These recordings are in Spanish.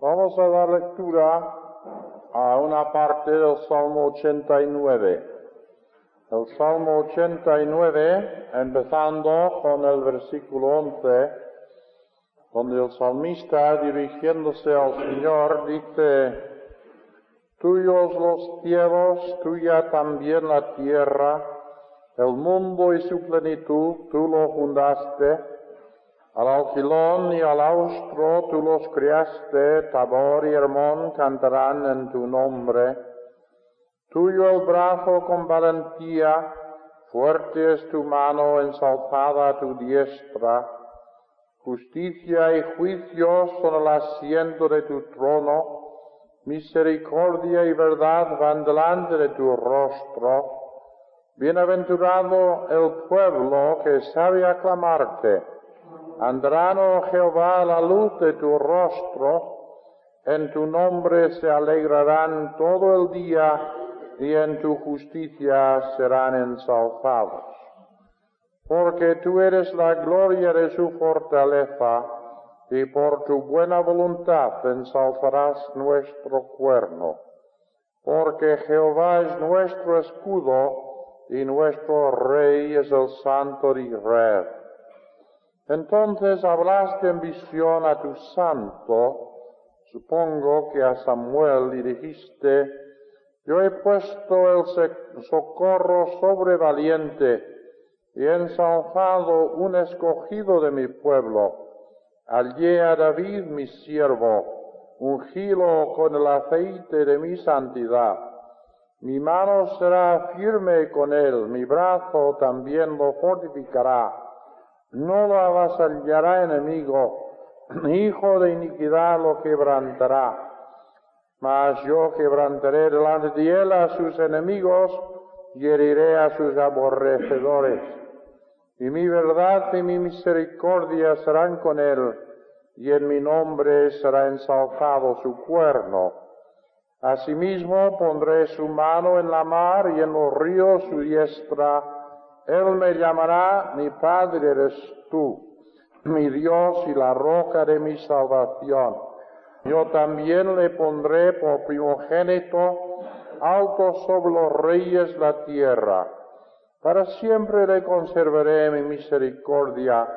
Vamos a dar lectura a una parte del Salmo 89. El Salmo 89, empezando con el versículo 11, donde el salmista, dirigiéndose al Señor, dice: Tuyos los cielos, tuya también la tierra, el mundo y su plenitud, tú lo fundaste. Al alquilón y al austro tú los criaste, Tabor y Hermón cantarán en tu nombre. Tuyo el brazo con valentía, fuerte es tu mano, ensalzada tu diestra. Justicia y juicio son el asiento de tu trono, misericordia y verdad van delante de tu rostro. Bienaventurado el pueblo que sabe aclamarte. Andarán, oh Jehová, a la luz de tu rostro, en tu nombre se alegrarán todo el día, y en tu justicia serán ensalzados. Porque tú eres la gloria de su fortaleza, y por tu buena voluntad ensalzarás nuestro cuerno. Porque Jehová es nuestro escudo, y nuestro Rey es el Santo de Israel. Entonces hablaste en visión a tu santo, supongo que a Samuel, y dijiste: Yo he puesto el socorro sobre valiente, y he ensalzado un escogido de mi pueblo. Hallé a David mi siervo, ungílo con el aceite de mi santidad. Mi mano será firme con él, mi brazo también lo fortificará. No lo avasallará enemigo, hijo de iniquidad lo quebrantará. Mas yo quebrantaré delante de él a sus enemigos, y heriré a sus aborrecedores. Y mi verdad y mi misericordia serán con él, y en mi nombre será ensalzado su cuerno. Asimismo pondré su mano en la mar, y en los ríos su diestra. Él me llamará: mi Padre eres tú, mi Dios y la roca de mi salvación. Yo también le pondré por primogénito, alto sobre los reyes la tierra. Para siempre le conservaré mi misericordia,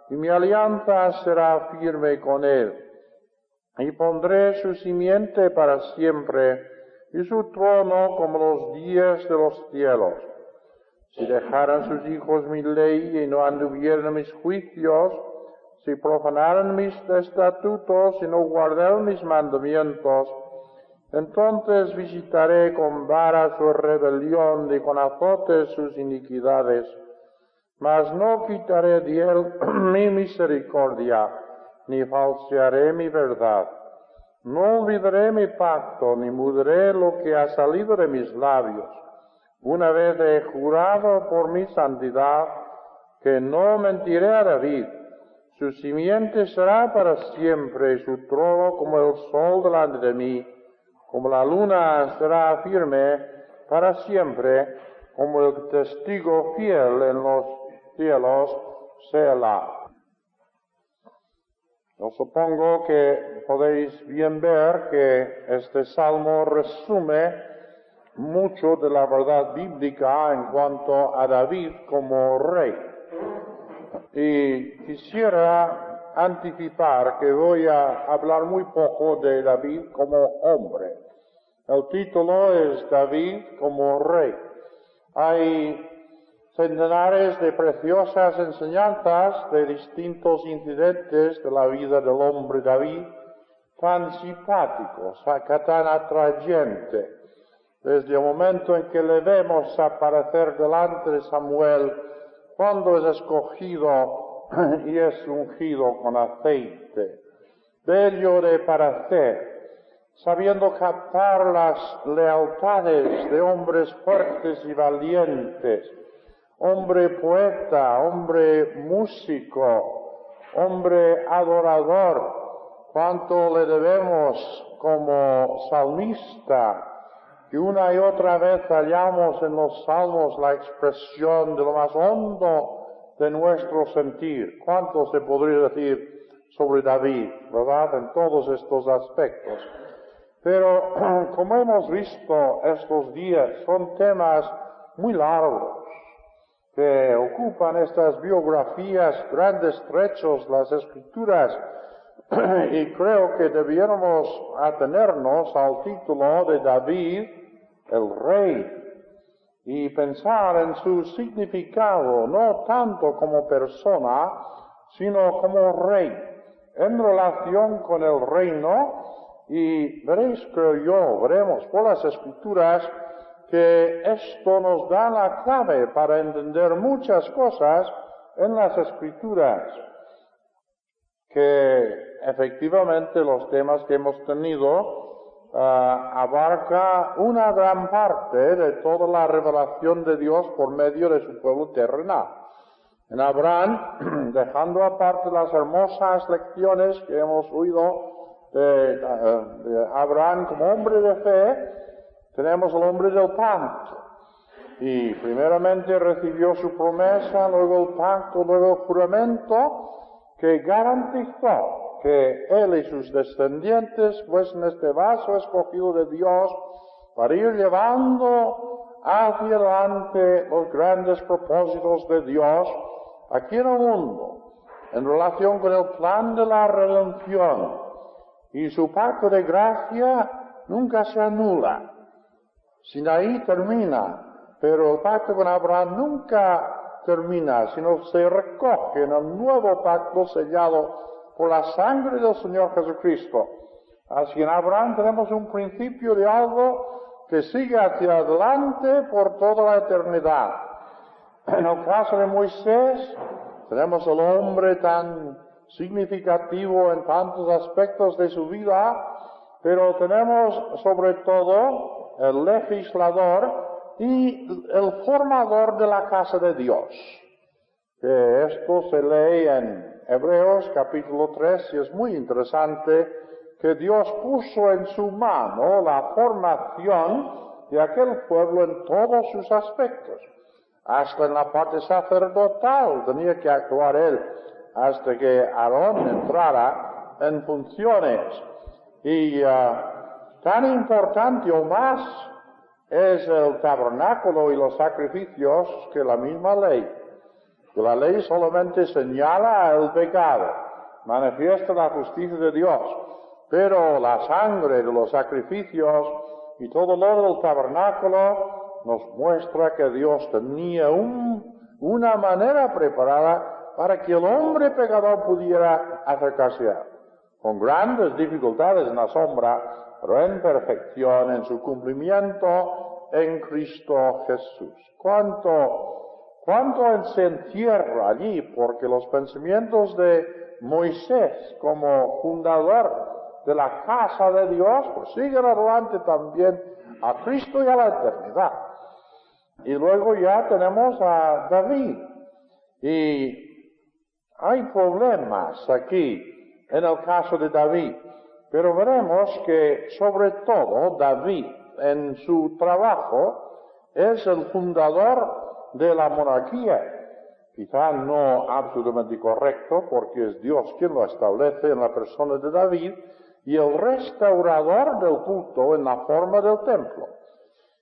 y mi alianza será firme con él. Y pondré su simiente para siempre, y su trono como los días de los cielos. Si dejaran sus hijos mi ley y no anduvieran mis juicios, si profanaran mis estatutos y no guardaran mis mandamientos, entonces visitaré con vara su rebelión y con azotes sus iniquidades. Mas no quitaré de él mi misericordia, ni falsearé mi verdad. No olvidaré mi pacto, ni mudaré lo que ha salido de mis labios. Una vez he jurado por mi santidad que no mentiré a David. Su simiente será para siempre, y su trono como el sol delante de mí. Como la luna será firme para siempre, como el testigo fiel en los cielos, Selah. Yo supongo que podéis bien ver que este salmo resume mucho de la verdad bíblica en cuanto a David como rey. Y quisiera anticipar que voy a hablar muy poco de David como hombre. El título es David como rey. Hay centenares de preciosas enseñanzas de distintos incidentes de la vida del hombre David, tan simpáticos, tan atrayentes. Desde el momento en que le vemos aparecer delante de Samuel, cuando es escogido y es ungido con aceite, bello de parecer, sabiendo captar las lealtades de hombres fuertes y valientes, hombre poeta, hombre músico, hombre adorador, cuánto le debemos como salmista, que una y otra vez hallamos en los salmos la expresión de lo más hondo de nuestro sentir. ¿Cuánto se podría decir sobre David, ¿verdad? En todos estos aspectos. Pero, como hemos visto estos días, son temas muy largos que ocupan estas biografías, grandes trechos, las Escrituras, y creo que debiéramos atenernos al título de David, el Rey, y pensar en su significado, no tanto como persona, sino como Rey, en relación con el reino. Y veréis, creo yo, veremos por las Escrituras, que esto nos da la clave para entender muchas cosas en las Escrituras, que efectivamente los temas que hemos tenido abarca una gran parte de toda la revelación de Dios por medio de su pueblo terrenal. En Abraham, dejando aparte las hermosas lecciones que hemos oído de Abraham como hombre de fe, tenemos el hombre del pacto. Y primeramente recibió su promesa, luego el pacto, luego el juramento, que garantizó que él y sus descendientes fuesen este vaso escogido de Dios para ir llevando hacia adelante los grandes propósitos de Dios aquí en el mundo, en relación con el plan de la redención. Y su pacto de gracia nunca se anula. Sinaí termina, pero el pacto con Abraham nunca termina, sino se recoge en el nuevo pacto sellado por la sangre del Señor Jesucristo. Así en Abraham tenemos un principio de algo que sigue hacia adelante por toda la eternidad. En el caso de Moisés, tenemos el hombre tan significativo en tantos aspectos de su vida, pero tenemos sobre todo el legislador y el formador de la casa de Dios. Que esto se lee en Hebreos capítulo 3 y es muy interesante que Dios puso en su mano la formación de aquel pueblo en todos sus aspectos. Hasta en la parte sacerdotal tenía que actuar él hasta que Aarón entrara en funciones. Y tan importante o más es el tabernáculo y los sacrificios que la misma ley. Que la ley solamente señala el pecado, manifiesta la justicia de Dios, pero la sangre de los sacrificios y todo lo del tabernáculo nos muestra que Dios tenía una manera preparada para que el hombre pecador pudiera acercarse a él, con grandes dificultades en la sombra, pero en perfección, en su cumplimiento en Cristo Jesús. ¿Cuánto se entierra allí? Porque los pensamientos de Moisés como fundador de la casa de Dios, pues siguen adelante también a Cristo y a la eternidad. Y luego ya tenemos a David. Y hay problemas aquí en el caso de David, pero veremos que sobre todo David en su trabajo es el fundador de la monarquía. Quizá no absolutamente correcto, porque es Dios quien lo establece en la persona de David, y el restaurador del culto en la forma del templo.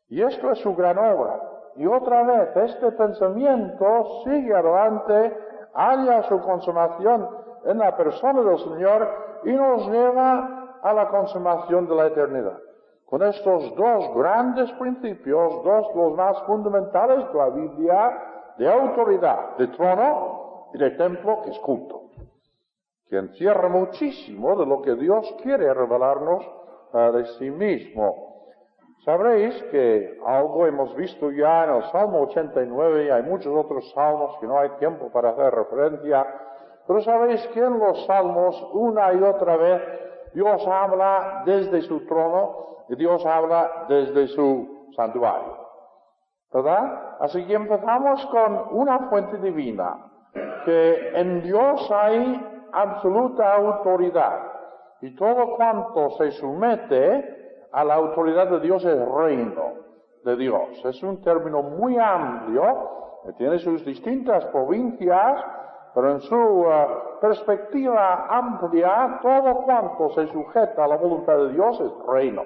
Y esto es su gran obra. Y otra vez, este pensamiento sigue adelante, halla su consumación en la persona del Señor y nos lleva a la consumación de la eternidad. Con estos dos grandes principios, dos los más fundamentales de la Biblia, de autoridad, de trono y de templo, que es culto, que encierra muchísimo de lo que Dios quiere revelarnos de sí mismo. Sabréis que algo hemos visto ya en el Salmo 89 y hay muchos otros salmos que no hay tiempo para hacer referencia, pero sabéis que en los salmos una y otra vez Dios habla desde su trono y Dios habla desde su santuario, ¿verdad? Así que empezamos con una fuente divina, que en Dios hay absoluta autoridad y todo cuanto se somete a la autoridad de Dios es reino de Dios. Es un término muy amplio, que tiene sus distintas provincias, pero en su perspectiva amplia, todo cuanto se sujeta a la voluntad de Dios es reino.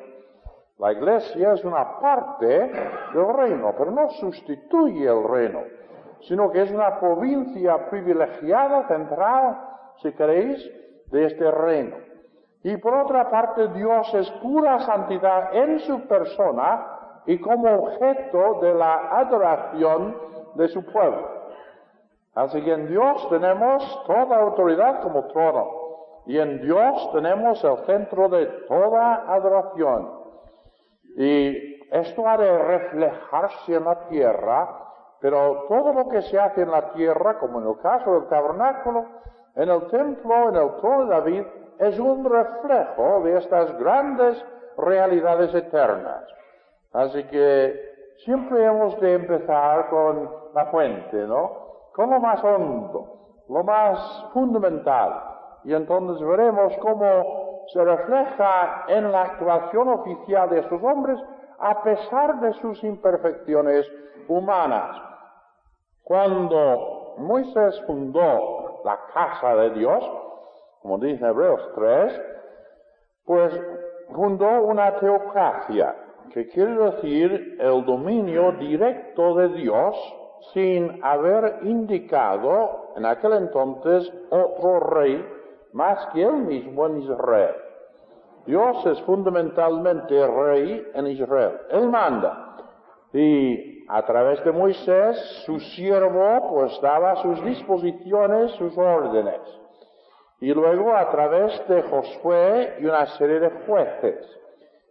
La Iglesia es una parte del reino, pero no sustituye el reino, sino que es una provincia privilegiada, central, si queréis, de este reino. Y por otra parte, Dios es pura santidad en su persona y como objeto de la adoración de su pueblo. Así que en Dios tenemos toda autoridad como trono, y en Dios tenemos el centro de toda adoración. Y esto ha de reflejarse en la tierra, pero todo lo que se hace en la tierra, como en el caso del tabernáculo, en el templo, en el trono de David, es un reflejo de estas grandes realidades eternas. Así que siempre hemos de empezar con la fuente, ¿no? Con lo más hondo, lo más fundamental. Y entonces veremos cómo se refleja en la actuación oficial de estos hombres a pesar de sus imperfecciones humanas. Cuando Moisés fundó la casa de Dios, como dice Hebreos 3, pues fundó una teocracia, que quiere decir el dominio directo de Dios sin haber indicado en aquel entonces otro rey más que él mismo en Israel. Dios es fundamentalmente rey en Israel. Él manda. Y a través de Moisés, su siervo, pues daba sus disposiciones, sus órdenes. Y luego a través de Josué y una serie de jueces.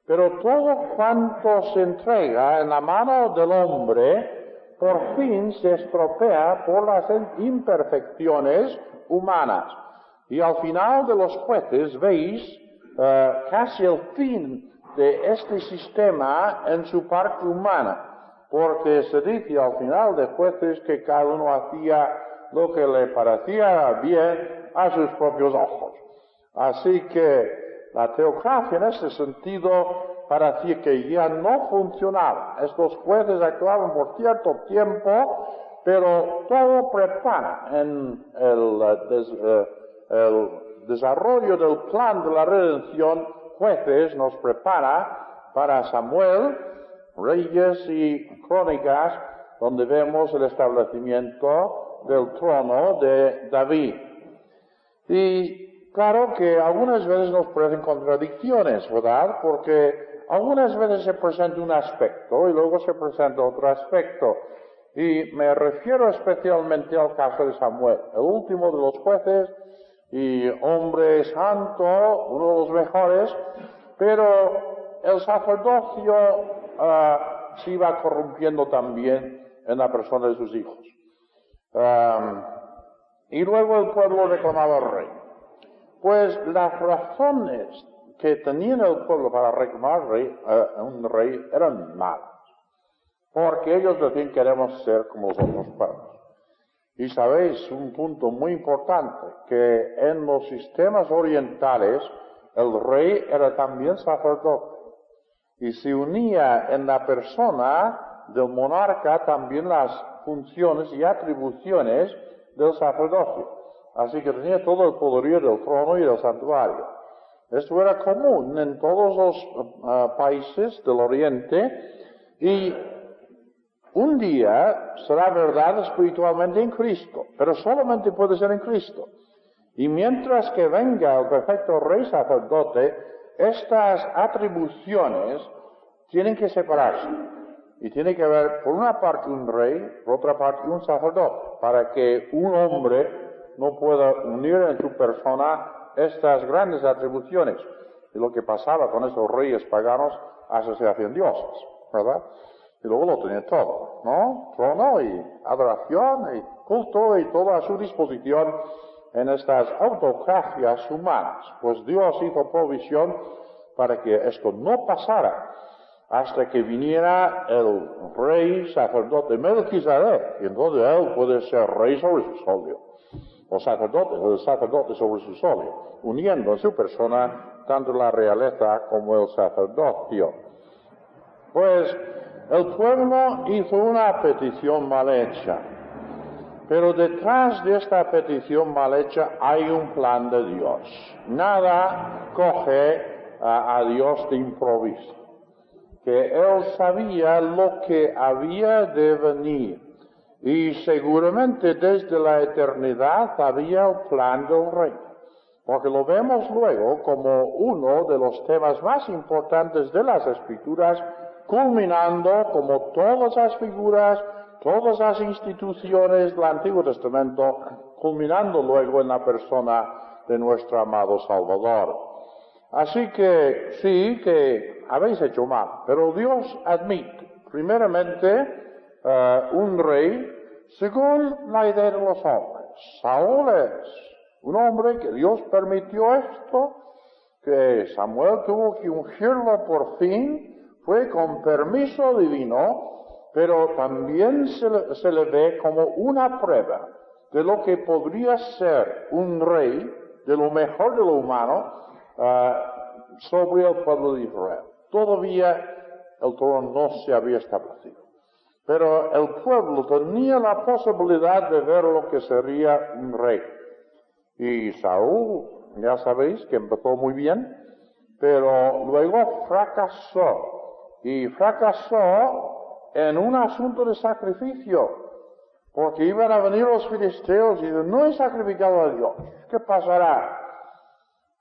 Pero todo cuanto se entrega en la mano del hombre, por fin se estropea por las imperfecciones humanas. Y al final de los jueces veis casi el fin de este sistema en su parte humana, porque se dice al final de jueces que cada uno hacía lo que le parecía bien a sus propios ojos. Así que la teocracia en ese sentido parecía que ya no funcionaba. Estos jueces actuaban por cierto tiempo, pero todo prepara en el desarrollo del plan de la redención. Jueces nos prepara para Samuel, Reyes y Crónicas, donde vemos el establecimiento del trono de David. Y claro que algunas veces nos parecen contradicciones, ¿verdad? Porque algunas veces se presenta un aspecto y luego se presenta otro aspecto. Y me refiero especialmente al caso de Samuel, el último de los jueces y hombre santo, uno de los mejores, pero el sacerdocio se iba corrompiendo también en la persona de sus hijos. Y luego el pueblo reclamaba al rey. Pues las razones que tenía el pueblo para reclamar un rey eran malas. Porque ellos decían queremos ser como los otros pueblos. Y sabéis un punto muy importante, que en los sistemas orientales el rey era también sacerdote. Y se unía en la persona del monarca también las funciones y atribuciones del sacerdocio. Así que tenía todo el poderío del trono y del santuario. Esto era común en todos los países del Oriente y un día será verdad espiritualmente en Cristo, pero solamente puede ser en Cristo. Y mientras que venga el perfecto rey sacerdote, estas atribuciones tienen que separarse. Y tiene que haber por una parte un rey, por otra parte un sacerdote, para que un hombre no pueda unir en su persona estas grandes atribuciones. Y lo que pasaba con esos reyes paganos, hasta se hacían dioses, ¿verdad? Y luego lo tenía todo, ¿no? Trono y adoración y culto y todo a su disposición en estas autocracias humanas. Pues Dios hizo provisión para que esto no pasara hasta que viniera el rey sacerdote Melquisedec, y entonces él puede ser rey sobre su solio, o el sacerdote sobre su solio, uniendo en su persona tanto la realeza como el sacerdocio. Pues el pueblo hizo una petición mal hecha, Pero detrás de esta petición mal hecha hay un plan de Dios. Nada coge a Dios de improviso. Que Él sabía lo que había de venir. Y seguramente desde la eternidad había el plan del reino. Porque lo vemos luego como uno de los temas más importantes de las Escrituras, culminando como todas las figuras, todas las instituciones del Antiguo Testamento, culminando luego en la persona de nuestro amado Salvador. Así que sí, que habéis hecho mal, pero Dios admite, primeramente, un rey según la idea de los hombres. Saúl es un hombre que Dios permitió esto, que Samuel tuvo que ungirlo por fin, fue con permiso divino, pero también se le ve como una prueba de lo que podría ser un rey, de lo mejor de lo humano, sobre el pueblo de Israel. Todavía el trono no se había establecido, pero el pueblo tenía la posibilidad de ver lo que sería un rey. Y Saúl, ya sabéis que empezó muy bien, pero luego fracasó. Y fracasó en un asunto de sacrificio, porque iban a venir los filisteos y dicen, no he sacrificado a Dios, ¿qué pasará?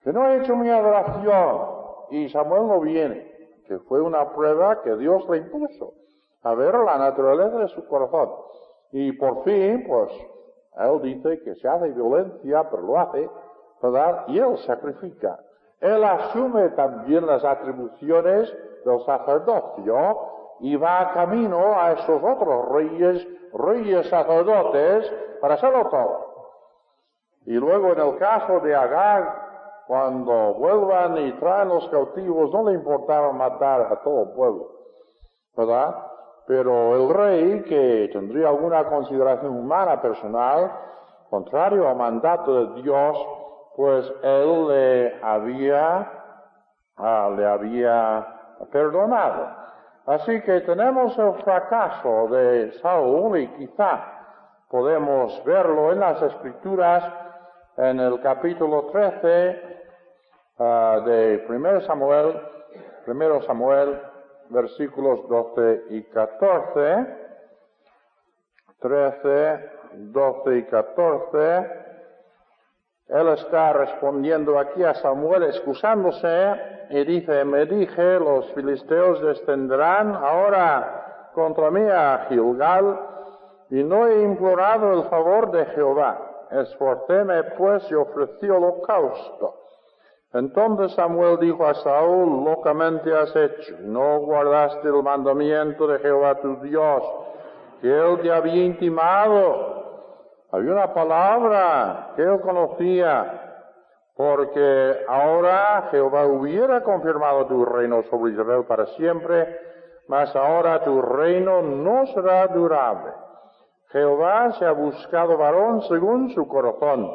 Que no he hecho mi adoración. Y Samuel no viene, que fue una prueba que Dios le impuso, a ver la naturaleza de su corazón. Y por fin, pues, él dice que se hace violencia, pero lo hace, ¿verdad? Y él sacrifica. Él asume también las atribuciones del sacerdocio y va camino a esos otros reyes sacerdotes, para hacerlo todo. Y luego en el caso de Agag, cuando vuelvan y traen los cautivos, no le importaba matar a todo el pueblo, ¿verdad? Pero el rey, que tendría alguna consideración humana personal, contrario al mandato de Dios, pues él le había perdonado. Así que tenemos el fracaso de Saúl y quizá podemos verlo en las Escrituras en el capítulo 13 de 1 Samuel, versículos 12 y 14, 13, 12 y 14, él está respondiendo aquí a Samuel excusándose y dice, me dije, los filisteos descenderán ahora contra mí a Gilgal y no he implorado el favor de Jehová. Esforcéme pues y ofrecí holocausto. Entonces Samuel dijo a Saúl, locamente has hecho, no guardaste el mandamiento de Jehová tu Dios, que él te había intimado. Había una palabra que él conocía, porque ahora Jehová hubiera confirmado tu reino sobre Israel para siempre, mas ahora tu reino no será durable. Jehová se ha buscado varón según su corazón,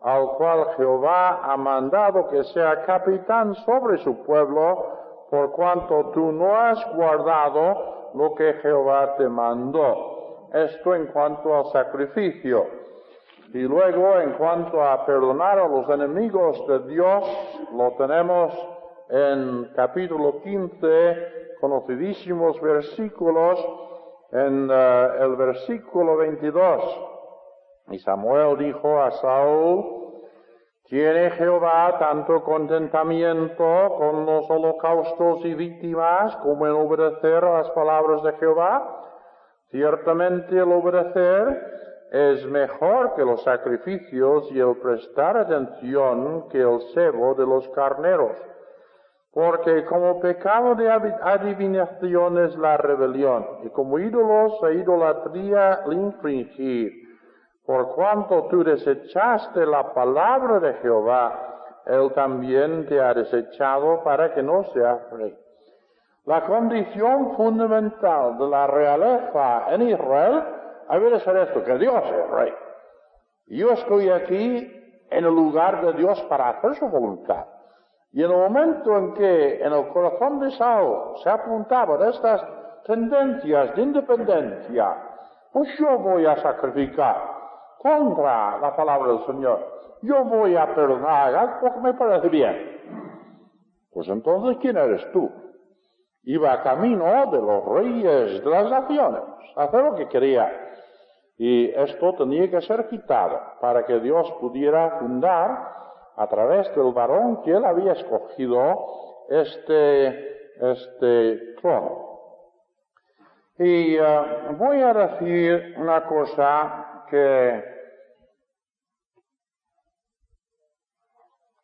al cual Jehová ha mandado que sea capitán sobre su pueblo, por cuanto tú no has guardado lo que Jehová te mandó. Esto en cuanto al sacrificio. Y luego, en cuanto a perdonar a los enemigos de Dios, lo tenemos en capítulo 15, conocidísimos versículos, en el versículo 22. Y Samuel dijo a Saúl, ¿tiene Jehová tanto contentamiento con los holocaustos y víctimas como en obedecer a las palabras de Jehová? Ciertamente el obedecer es mejor que los sacrificios y el prestar atención que el cebo de los carneros. Porque como pecado de adivinación es la rebelión, y como ídolos e idolatría el infringir. Por cuanto tú desechaste la palabra de Jehová, él también te ha desechado para que no seas rey. La condición fundamental de la realeza en Israel había de ser esto, que Dios es rey. Yo estoy aquí en el lugar de Dios para hacer su voluntad. Y en el momento en que en el corazón de Saúl se apuntaban estas tendencias de independencia, pues yo voy a sacrificar. contra la palabra del Señor. Yo voy a perdonar porque me parece bien. Pues entonces, ¿quién eres tú? Iba camino de los reyes de las naciones, a hacer lo que quería. Y esto tenía que ser quitado para que Dios pudiera fundar, a través del varón que él había escogido, este trono. Y voy a decir una cosa que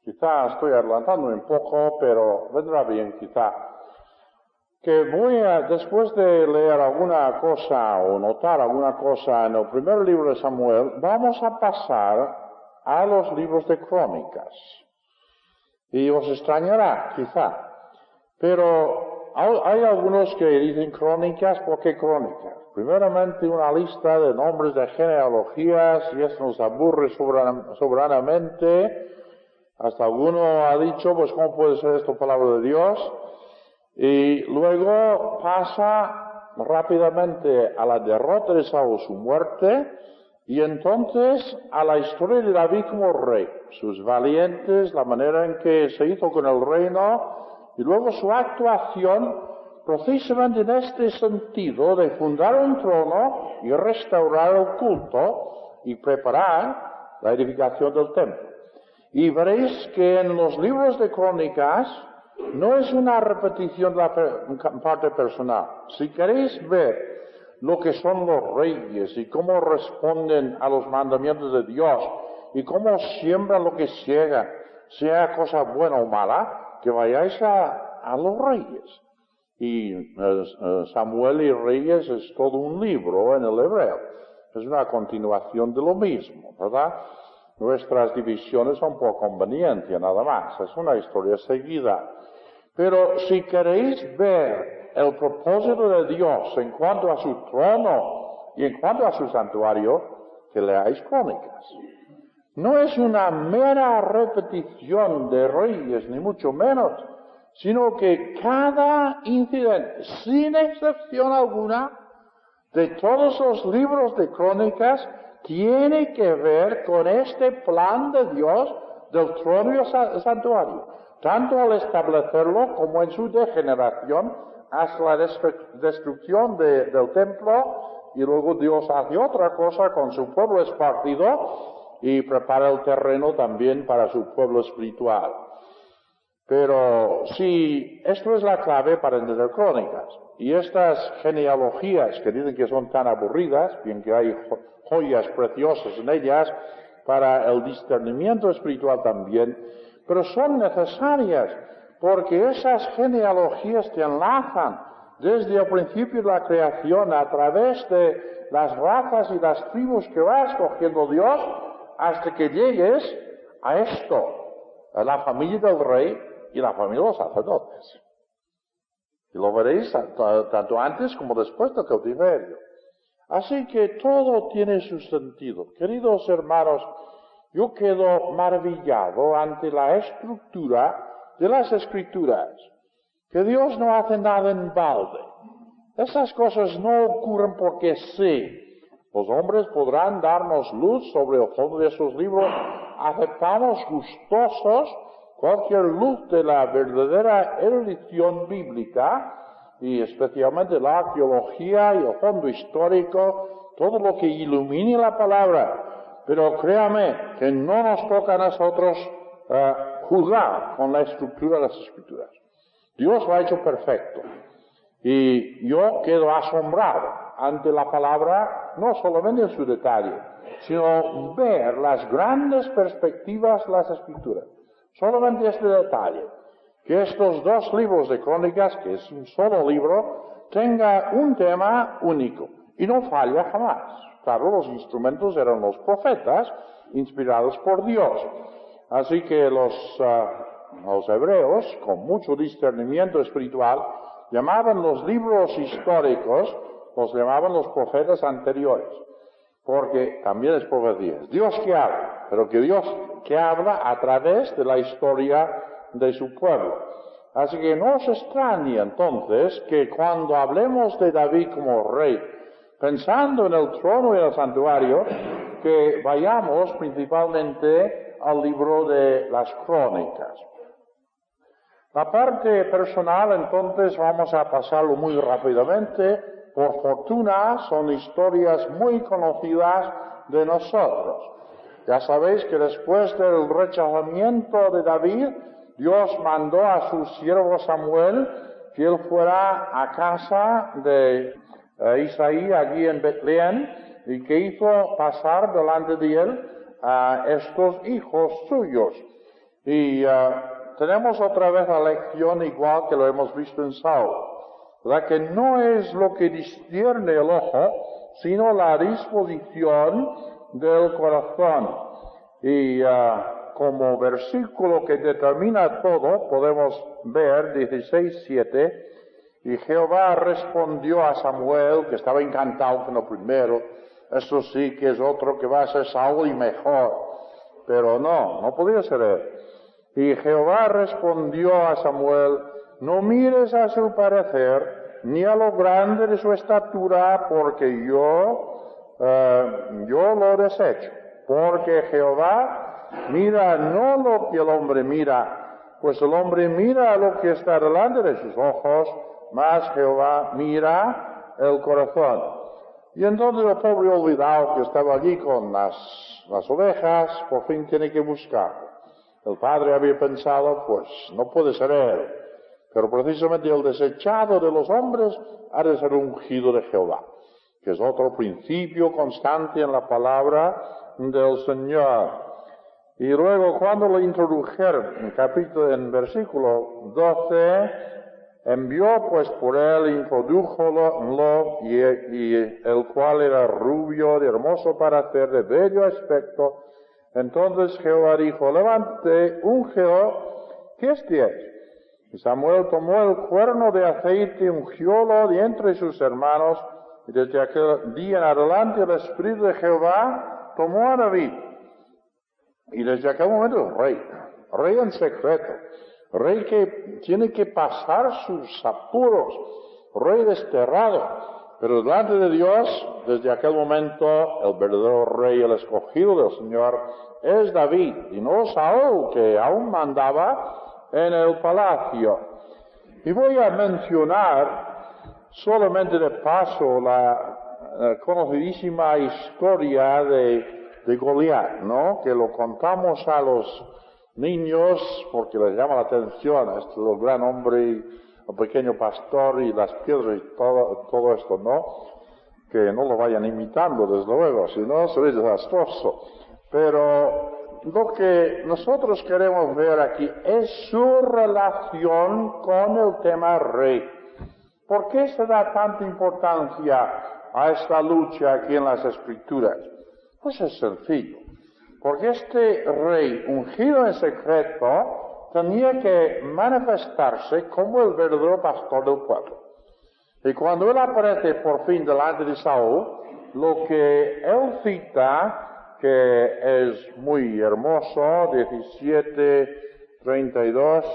quizá estoy adelantando un poco, pero vendrá bien quizá. Que después de leer alguna cosa o notar alguna cosa en el primer libro de Samuel, vamos a pasar a los libros de Crónicas. Y os extrañará, quizá. Pero hay algunos que dicen Crónicas, ¿por qué Crónicas? Primeramente una lista de nombres de genealogías, y eso nos aburre soberanamente. Hasta alguno ha dicho, pues ¿cómo puede ser esto palabra de Dios? Y luego pasa rápidamente a la derrota de Saúl, su muerte, y entonces a la historia de David como rey, sus valientes, la manera en que se hizo con el reino, y luego su actuación precisamente en este sentido de fundar un trono y restaurar el culto y preparar la edificación del templo. Y veréis que en los libros de Crónicas no es una repetición de la parte personal. Si queréis ver lo que son los reyes y cómo responden a los mandamientos de Dios y cómo siembran lo que ciega, sea cosa buena o mala, que vayáis a los reyes. Y Samuel y Reyes es todo un libro en el hebreo. Es una continuación de lo mismo, ¿verdad? Nuestras divisiones son por conveniencia, nada más. Es una historia seguida. Pero si queréis ver el propósito de Dios en cuanto a su trono y en cuanto a su santuario, que leáis Crónicas. No es una mera repetición de Reyes, ni mucho menos, sino que cada incidente, sin excepción alguna, de todos los libros de Crónicas, tiene que ver con este plan de Dios del trono y el santuario, tanto al establecerlo como en su degeneración hasta la destrucción del templo, y luego Dios hace otra cosa con su pueblo esparcido y prepara el terreno también para su pueblo espiritual. Pero si esto es la clave para entender Crónicas, y estas genealogías que dicen que son tan aburridas, bien que hay joyas preciosas en ellas para el discernimiento espiritual también, pero son necesarias porque esas genealogías te enlazan desde el principio de la creación a través de las razas y las tribus que va escogiendo Dios hasta que llegues a esto, a la familia del rey y la familia de los sacerdotes. Y lo veréis tanto antes como después del cautiverio. Así que todo tiene su sentido. Queridos hermanos, yo quedo maravillado ante la estructura de las Escrituras, que Dios no hace nada en balde. Esas cosas no ocurren porque sí. Los hombres podrán darnos luz sobre el fondo de esos libros. Aceptamos gustosos cualquier luz de la verdadera erudición bíblica, y especialmente la arqueología y el fondo histórico, todo lo que ilumine la palabra. Pero créame que no nos toca a nosotros juzgar con la estructura de las Escrituras. Dios lo ha hecho perfecto. Y yo quedo asombrado ante la palabra, no solamente en su detalle, sino ver las grandes perspectivas de las Escrituras. Solamente este detalle, que estos dos libros de Crónicas, que es un solo libro, tenga un tema único y no falla jamás. Claro, los instrumentos eran los profetas, inspirados por Dios. Así que los hebreos, con mucho discernimiento espiritual, llamaban los libros históricos, los llamaban los profetas anteriores, porque también es profecía. Dios que habla, pero que Dios que habla a través de la historia de su pueblo. Así que no os extrañe entonces que cuando hablemos de David como rey, pensando en el trono y el santuario, que vayamos principalmente al libro de las Crónicas. La parte personal, entonces, vamos a pasarlo muy rápidamente. Por fortuna, son historias muy conocidas de nosotros. Ya sabéis que después del rechazamiento de David, Dios mandó a su siervo Samuel que él fuera a casa de Isaí, allí en Betlén, y que hizo pasar delante de él a estos hijos suyos. Y tenemos otra vez la lección igual que lo hemos visto en Saúl, la que no es lo que discierne el ojo, sino la disposición del corazón. Y como versículo que determina todo, podemos ver 16:7, y Jehová respondió a Samuel, que estaba encantado con lo primero, eso sí que es otro que va a ser Saúl y mejor, pero no podía ser él. Y Jehová respondió a Samuel, no mires a su parecer, ni a lo grande de su estatura, porque yo lo desecho. Porque Jehová mira no lo que el hombre mira, pues el hombre mira lo que está delante de sus ojos, mas Jehová mira el corazón. Y entonces el pobre olvidado que estaba allí con las ovejas, por fin tiene que buscarlo. El padre había pensado, pues no puede ser él, pero precisamente el desechado de los hombres ha de ser ungido de Jehová, que es otro principio constante en la palabra del Señor. Y luego cuando lo introdujeron en versículo 12, envió pues por él, introdújolo, y el cual era rubio, de hermoso parecer, de bello aspecto. Entonces Jehová dijo, levántate, úngelo, que este es. Y Samuel tomó el cuerno de aceite, ungiólo de entre sus hermanos, y desde aquel día en adelante el Espíritu de Jehová tomó a David. Y desde aquel momento rey en secreto, rey que tiene que pasar sus apuros, rey desterrado. Pero delante de Dios, desde aquel momento, el verdadero rey, el escogido del Señor, es David, y no Saúl, que aún mandaba en el palacio. Y voy a mencionar solamente de paso la conocidísima historia de Goliat, ¿no? Que lo contamos a los niños porque les llama la atención, este es el gran hombre, el pequeño pastor y las piedras y todo esto, ¿no? Que no lo vayan imitando, desde luego, si no sería desastroso. Pero lo que nosotros queremos ver aquí es su relación con el tema rey. ¿Por qué se da tanta importancia a esta lucha aquí en las Escrituras? Pues es sencillo. Porque este rey ungido en secreto tenía que manifestarse como el verdadero pastor del pueblo. Y cuando él aparece por fin delante de Saúl, lo que él cita, que es muy hermoso, 17:32,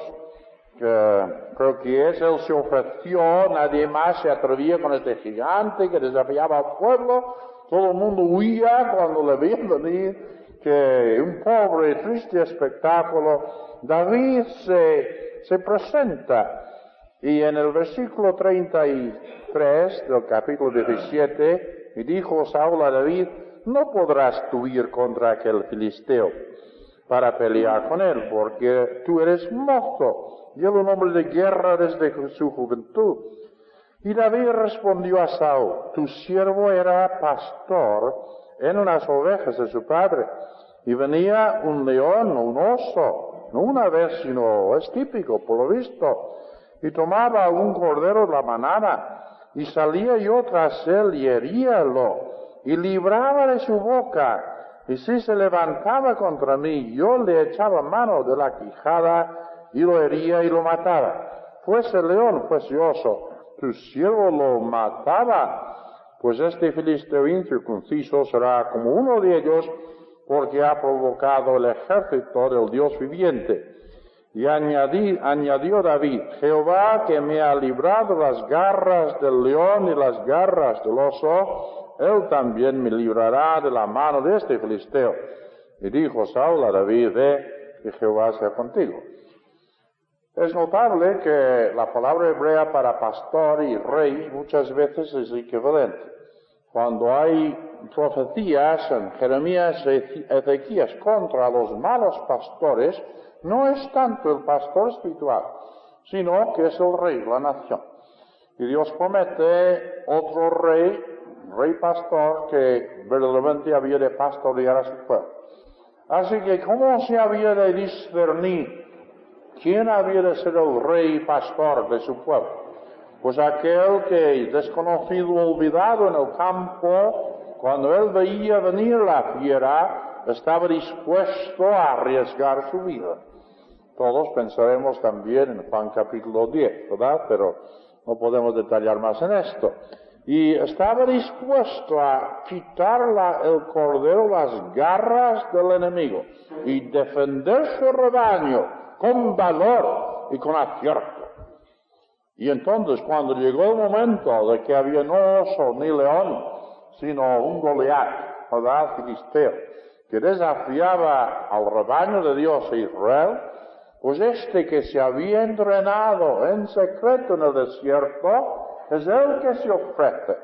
creo que es, él se ofreció, nadie más se atrevía con este gigante que desafiaba al pueblo, todo el mundo huía cuando le veían venir, que un pobre, triste espectáculo. David se presenta, y en el versículo 33 del capítulo 17, y dijo Saúl a David, no podrás tú ir contra aquel filisteo para pelear con él, porque tú eres mozo, y él un hombre de guerra desde su juventud. Y David respondió a Saúl, tu siervo era pastor en unas ovejas de su padre, y venía un león o un oso, no una vez, sino es típico, por lo visto, y tomaba un cordero de la manada, y salía yo tras él y heríalo, y libraba de su boca, y si se levantaba contra mí, yo le echaba mano de la quijada, y lo hería y lo mataba. Fuese león, fuese oso, tu siervo lo mataba, pues este filisteo incircunciso será como uno de ellos, porque ha provocado el ejército del Dios viviente. Y añadió David, Jehová que me ha librado las garras del león y las garras del oso, él también me librará de la mano de este filisteo. Y dijo Saúl a David, que Jehová sea contigo. Es notable que la palabra hebrea para pastor y rey muchas veces es equivalente. Cuando hay profecías en Jeremías y Ezequías contra los malos pastores, no es tanto el pastor espiritual, sino que es el rey de la nación. Y Dios promete otro rey pastor, que verdaderamente había de pastorear a su pueblo. Así que, ¿cómo se había de discernir quién había de ser el rey pastor de su pueblo? Pues aquel que, desconocido, olvidado en el campo, cuando él veía venir la fiera, estaba dispuesto a arriesgar su vida. Todos pensaremos también en Juan capítulo 10, ¿verdad? Pero no podemos detallar más en esto. Y estaba dispuesto a quitar el cordero las garras del enemigo y defender su rebaño con valor y con acierto. Y entonces, cuando llegó el momento de que había no oso ni león, sino un Goliat, ¿verdad? Filisteo, que desafiaba al rebaño de Dios e Israel, pues este que se había entrenado en secreto en el desierto, es el que se ofrece,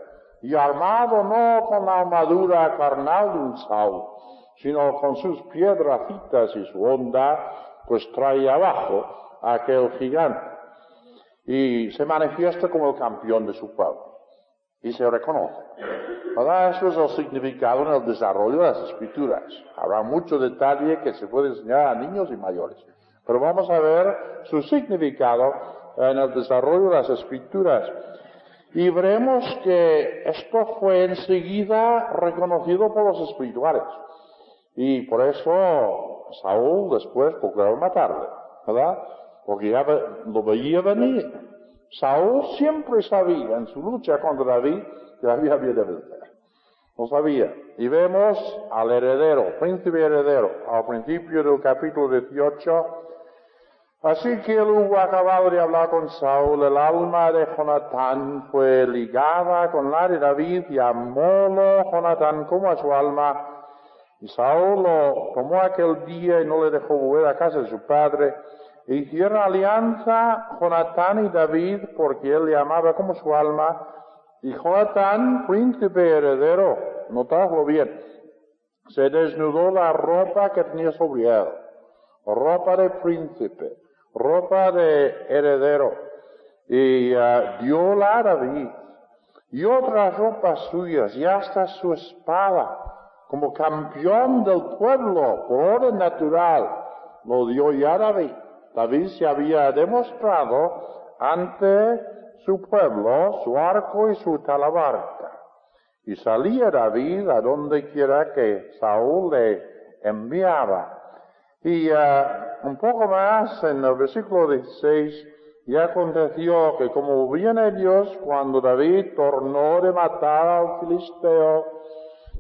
y armado no con la armadura carnal de un Saúl, sino con sus piedracitas y su onda, pues trae abajo a aquel gigante. Y se manifiesta como el campeón de su pueblo. Y se reconoce. ¿Verdad? Eso es el significado en el desarrollo de las Escrituras. Habrá mucho detalle que se puede enseñar a niños y mayores. Pero vamos a ver su significado en el desarrollo de las Escrituras. Y veremos que esto fue enseguida reconocido por los espirituales. Y por eso Saúl después procuró matarle, ¿verdad? Porque ya lo veía venir. Saúl siempre sabía en su lucha contra David que David había de vencer. Lo sabía. Y vemos al heredero, príncipe heredero, al principio del capítulo 18. Así que él hubo acabado de hablar con Saúl, el alma de Jonatán fue ligada con la de David y amólo Jonatán como a su alma. Y Saúl lo tomó aquel día y no le dejó volver a casa de su padre. E hicieron alianza Jonatán y David porque él le amaba como su alma. Y Jonatán, príncipe heredero, notadlo bien, se desnudó la ropa que tenía sobre él, ropa de príncipe, ropa de heredero, y dióla a David, y otras ropas suyas, y hasta su espada, como campeón del pueblo, por orden natural, lo dio ya a David. David se había demostrado ante su pueblo, su arco y su talabarca. Y salía David a donde quiera que Saúl le enviaba. Y un poco más, en el versículo 16, y aconteció que como hubieron ellos, cuando David tornó de matar al filisteo,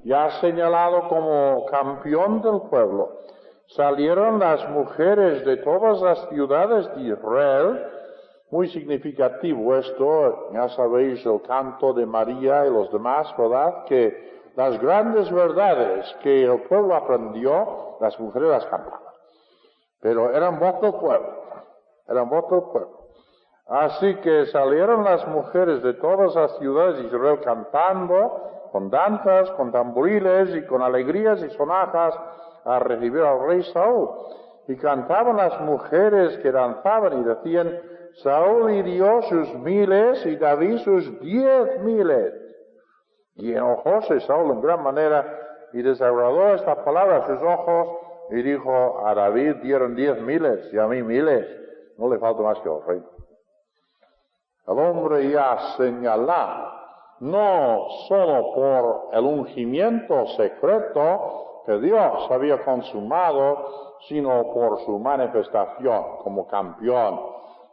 ya señalado como campeón del pueblo, salieron las mujeres de todas las ciudades de Israel. Muy significativo esto, ya sabéis el canto de María y los demás, ¿verdad? Que las grandes verdades que el pueblo aprendió, las mujeres las cantaban. Pero eran voz del pueblo, eran voz del pueblo. Así que salieron las mujeres de todas las ciudades de Israel cantando, con danzas, con tamboriles y con alegrías y sonajas, a recibir al rey Saúl. Y cantaban las mujeres que danzaban y decían, Saúl hirió sus 1000 y David sus 10,000. Y enojóse Saúl en gran manera y desagradó esta palabra a sus ojos y dijo, a David dieron 10,000 y a mí 1000. No le falta más que el rey. El hombre ya señalado, no solo por el ungimiento secreto que Dios había consumado, sino por su manifestación como campeón,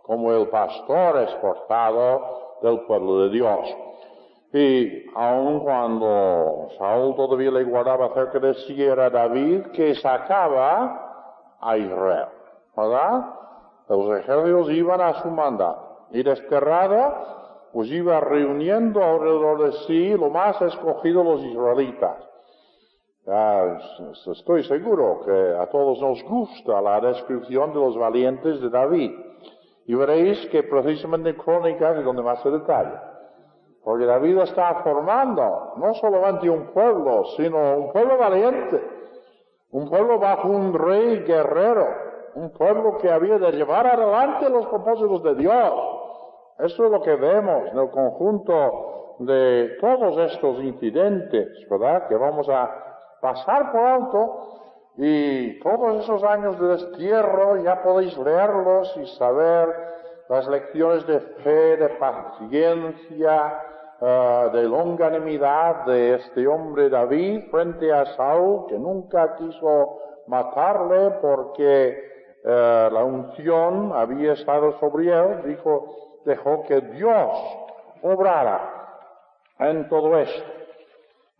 como el pastor esforzado del pueblo de Dios. Y aun cuando Saúl todavía le guardaba cerca de sí, era David que sacaba a Israel, ¿verdad? Los ejércitos iban a su mandato. Y desterrado, pues iba reuniendo alrededor de sí lo más escogido los israelitas. Estoy seguro que a todos nos gusta la descripción de los valientes de David. Y veréis que precisamente en Crónicas es donde más se detalla. Porque David está formando no solamente un pueblo, sino un pueblo valiente. Un pueblo bajo un rey guerrero. Un pueblo que había de llevar adelante los propósitos de Dios. Eso es lo que vemos en el conjunto de todos estos incidentes, ¿verdad? Que vamos a pasar por alto. Y todos esos años de destierro ya podéis leerlos y saber las lecciones de fe, de paciencia, de longanimidad de este hombre David frente a Saúl, que nunca quiso matarle porque la unción había estado sobre él. Dejó que Dios obrara en todo esto.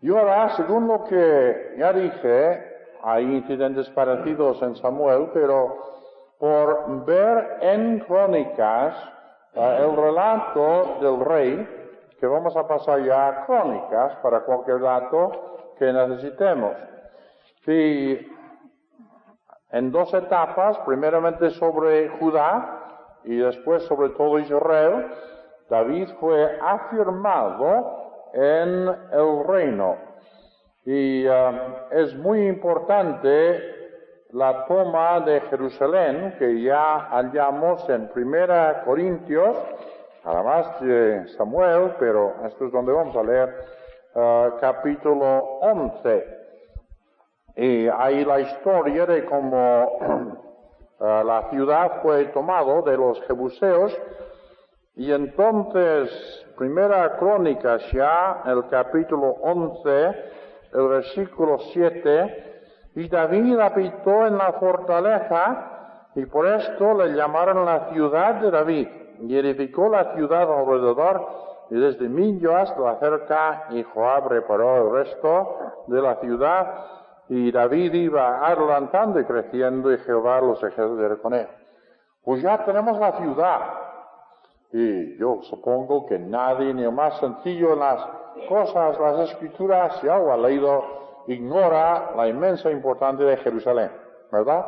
Y ahora, según lo que ya dije, hay incidentes parecidos en Samuel, pero por ver en Crónicas el relato del rey, que vamos a pasar ya a Crónicas para cualquier dato que necesitemos. Y en dos etapas, primeramente sobre Judá y después sobre todo Israel, David fue afirmado en el reino. Y es muy importante la toma de Jerusalén, que ya hallamos en 1 Corintios, además de Samuel, pero esto es donde vamos a leer capítulo 11. Y ahí la historia de cómo la ciudad fue tomada de los jebuseos. Y entonces, 1 Crónicas ya, el capítulo 11, el versículo 7, y David habitó en la fortaleza, y por esto le llamaron la ciudad de David, y edificó la ciudad alrededor, y desde Millo hasta la cerca, y Joab reparó el resto de la ciudad, y David iba adelantando y creciendo, y Jehová los ejércitos era con él. Pues ya tenemos la ciudad. Y yo supongo que nadie, ni el más sencillo en las cosas, las escrituras, si algo ha leído, ignora la inmensa importancia de Jerusalén, ¿verdad?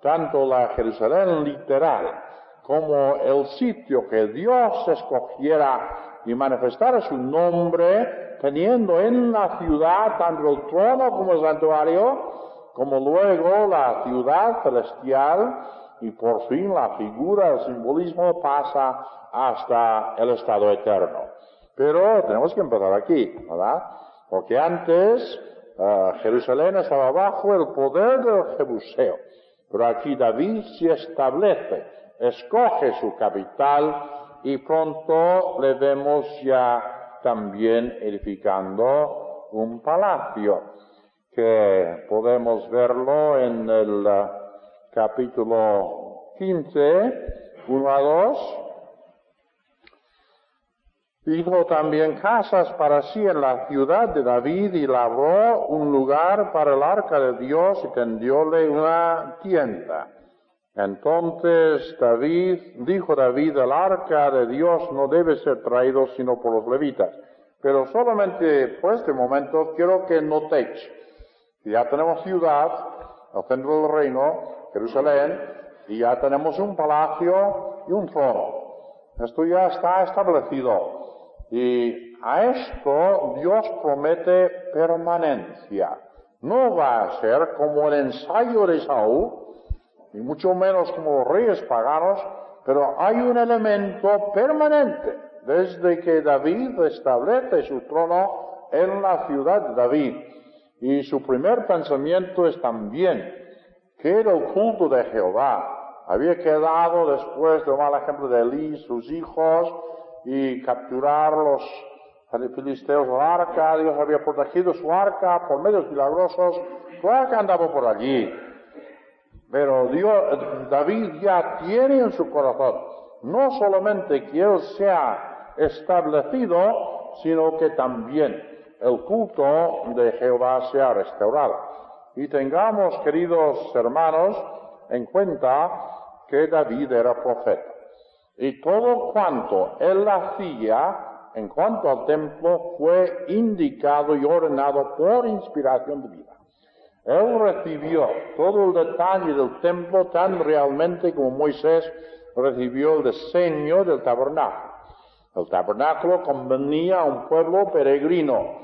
Tanto la Jerusalén literal como el sitio que Dios escogiera y manifestara su nombre, teniendo en la ciudad tanto el trono como el santuario, como luego la ciudad celestial, y por fin la figura, el simbolismo pasa hasta el estado eterno. Pero tenemos que empezar aquí, ¿verdad? Porque antes Jerusalén estaba bajo el poder del jebuseo. Pero aquí David se establece, escoge su capital y pronto le vemos ya también edificando un palacio, que podemos verlo en el capítulo 15, 1 a 2. Hizo también casas para sí en la ciudad de David y labró un lugar para el arca de Dios y tendióle una tienda. Entonces dijo David, el arca de Dios no debe ser traído sino por los levitas. Pero solamente por este momento quiero que notéis que ya tenemos ciudad, el centro del reino, Jerusalén, y ya tenemos un palacio y un trono. Esto ya está establecido. Y a esto Dios promete permanencia. No va a ser como el ensayo de Saúl, y mucho menos como los reyes paganos, pero hay un elemento permanente desde que David establece su trono en la ciudad de David. Y su primer pensamiento es también que era el culto de Jehová. Había quedado después del mal ejemplo de Elí, sus hijos, y capturar los filisteos del arca. Dios había protegido su arca por medios milagrosos. Su arca andaba por allí. Pero David ya tiene en su corazón no solamente que él sea establecido, sino que también el culto de Jehová sea restaurado. Y tengamos, queridos hermanos, en cuenta que David era profeta. Y todo cuanto él hacía en cuanto al templo fue indicado y ordenado por inspiración divina. Él recibió todo el detalle del templo tan realmente como Moisés recibió el diseño del tabernáculo. El tabernáculo convenía a un pueblo peregrino,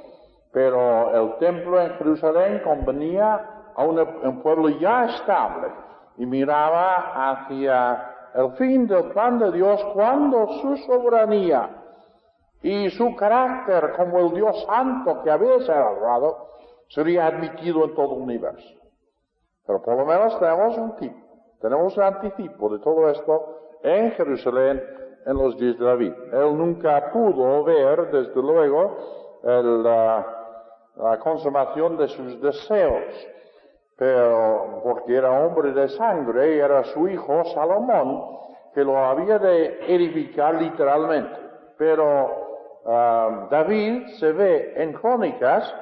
pero el templo en Jerusalén convenía a un pueblo ya estable y miraba hacia el fin del plan de Dios cuando su soberanía y su carácter como el Dios santo que había celebrado sería admitido en todo el universo. Pero por lo menos tenemos un anticipo de todo esto en Jerusalén en los días de David. Él nunca pudo ver, desde luego, la consumación de sus deseos, pero porque era hombre de sangre y era su hijo Salomón que lo había de edificar literalmente. Pero David se ve en Crónicas,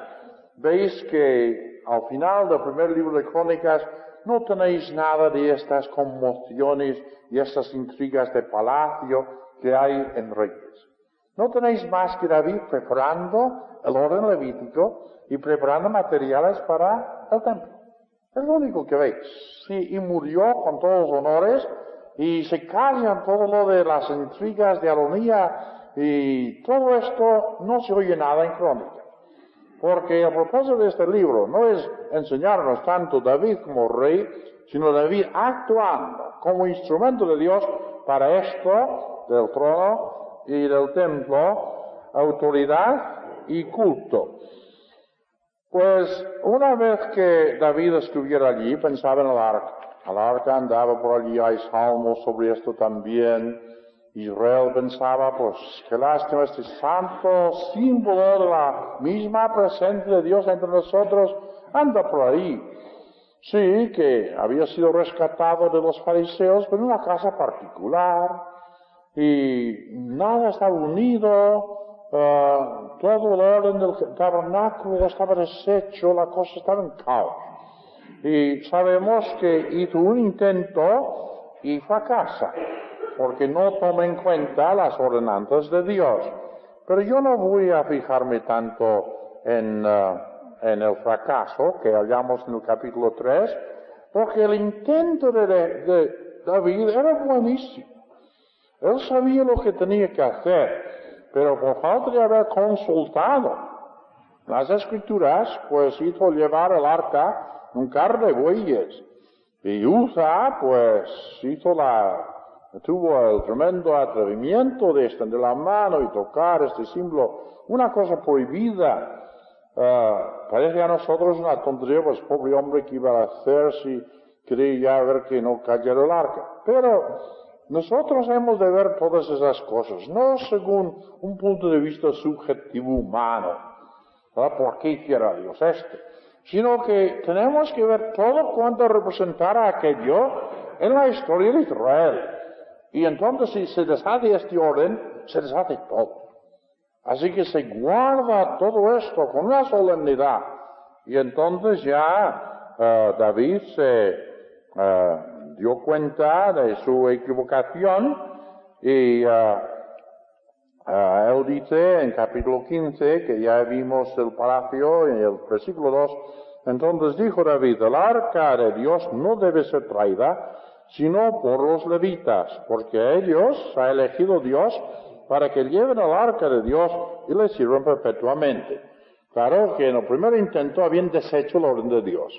veis que al final del primer libro de Crónicas no tenéis nada de estas conmociones y estas intrigas de palacio que hay en Reyes. No tenéis más que David preparando el orden levítico y preparando materiales para el templo. Es lo único que veis. Sí, y murió con todos los honores y se callan todo lo de las intrigas de Adonía y todo esto no se oye nada en Crónicas. Porque el propósito de este libro no es enseñarnos tanto David como rey, sino David actuando como instrumento de Dios para esto del trono y del templo, autoridad y culto. Pues una vez que David estuviera allí, pensaba en el arca. El arca andaba por allí, hay salmos sobre esto también. Israel pensaba, pues, qué lástima, este santo símbolo de la misma presencia de Dios entre nosotros anda por ahí. Sí, que había sido rescatado de los fariseos, pero en una casa particular, y nada estaba unido, todo el orden del tabernáculo estaba deshecho, la cosa estaba en caos. Y sabemos que hizo un intento y fracasa, porque no toma en cuenta las ordenanzas de Dios. Pero yo no voy a fijarme tanto en el fracaso que hallamos en el capítulo 3, porque el intento de David era buenísimo. Él sabía lo que tenía que hacer, pero por falta de haber consultado las Escrituras, pues hizo llevar el arca un carro de bueyes. Y Uza, pues, tuvo el tremendo atrevimiento de extender la mano y tocar este símbolo, una cosa prohibida. Parece a nosotros una tontería, pues pobre hombre que iba a hacer si quería ya ver que no cayera el arca. Pero nosotros hemos de ver todas esas cosas, no según un punto de vista subjetivo humano, ¿verdad? ¿Por qué hiciera Dios esto? Sino que tenemos que ver todo cuanto representara aquello en la historia de Israel. Y entonces si se deshace este orden, se deshace todo. Así que se guarda todo esto con una solemnidad. Y entonces ya David se dio cuenta de su equivocación y él dice en capítulo 15, que ya vimos el palacio en el versículo 2, entonces dijo David, el arca de Dios no debe ser traída, sino por los levitas, porque a ellos ha elegido Dios para que lleven el arca de Dios y le sirvan perpetuamente. Claro que en el primer intento habían deshecho el orden de Dios.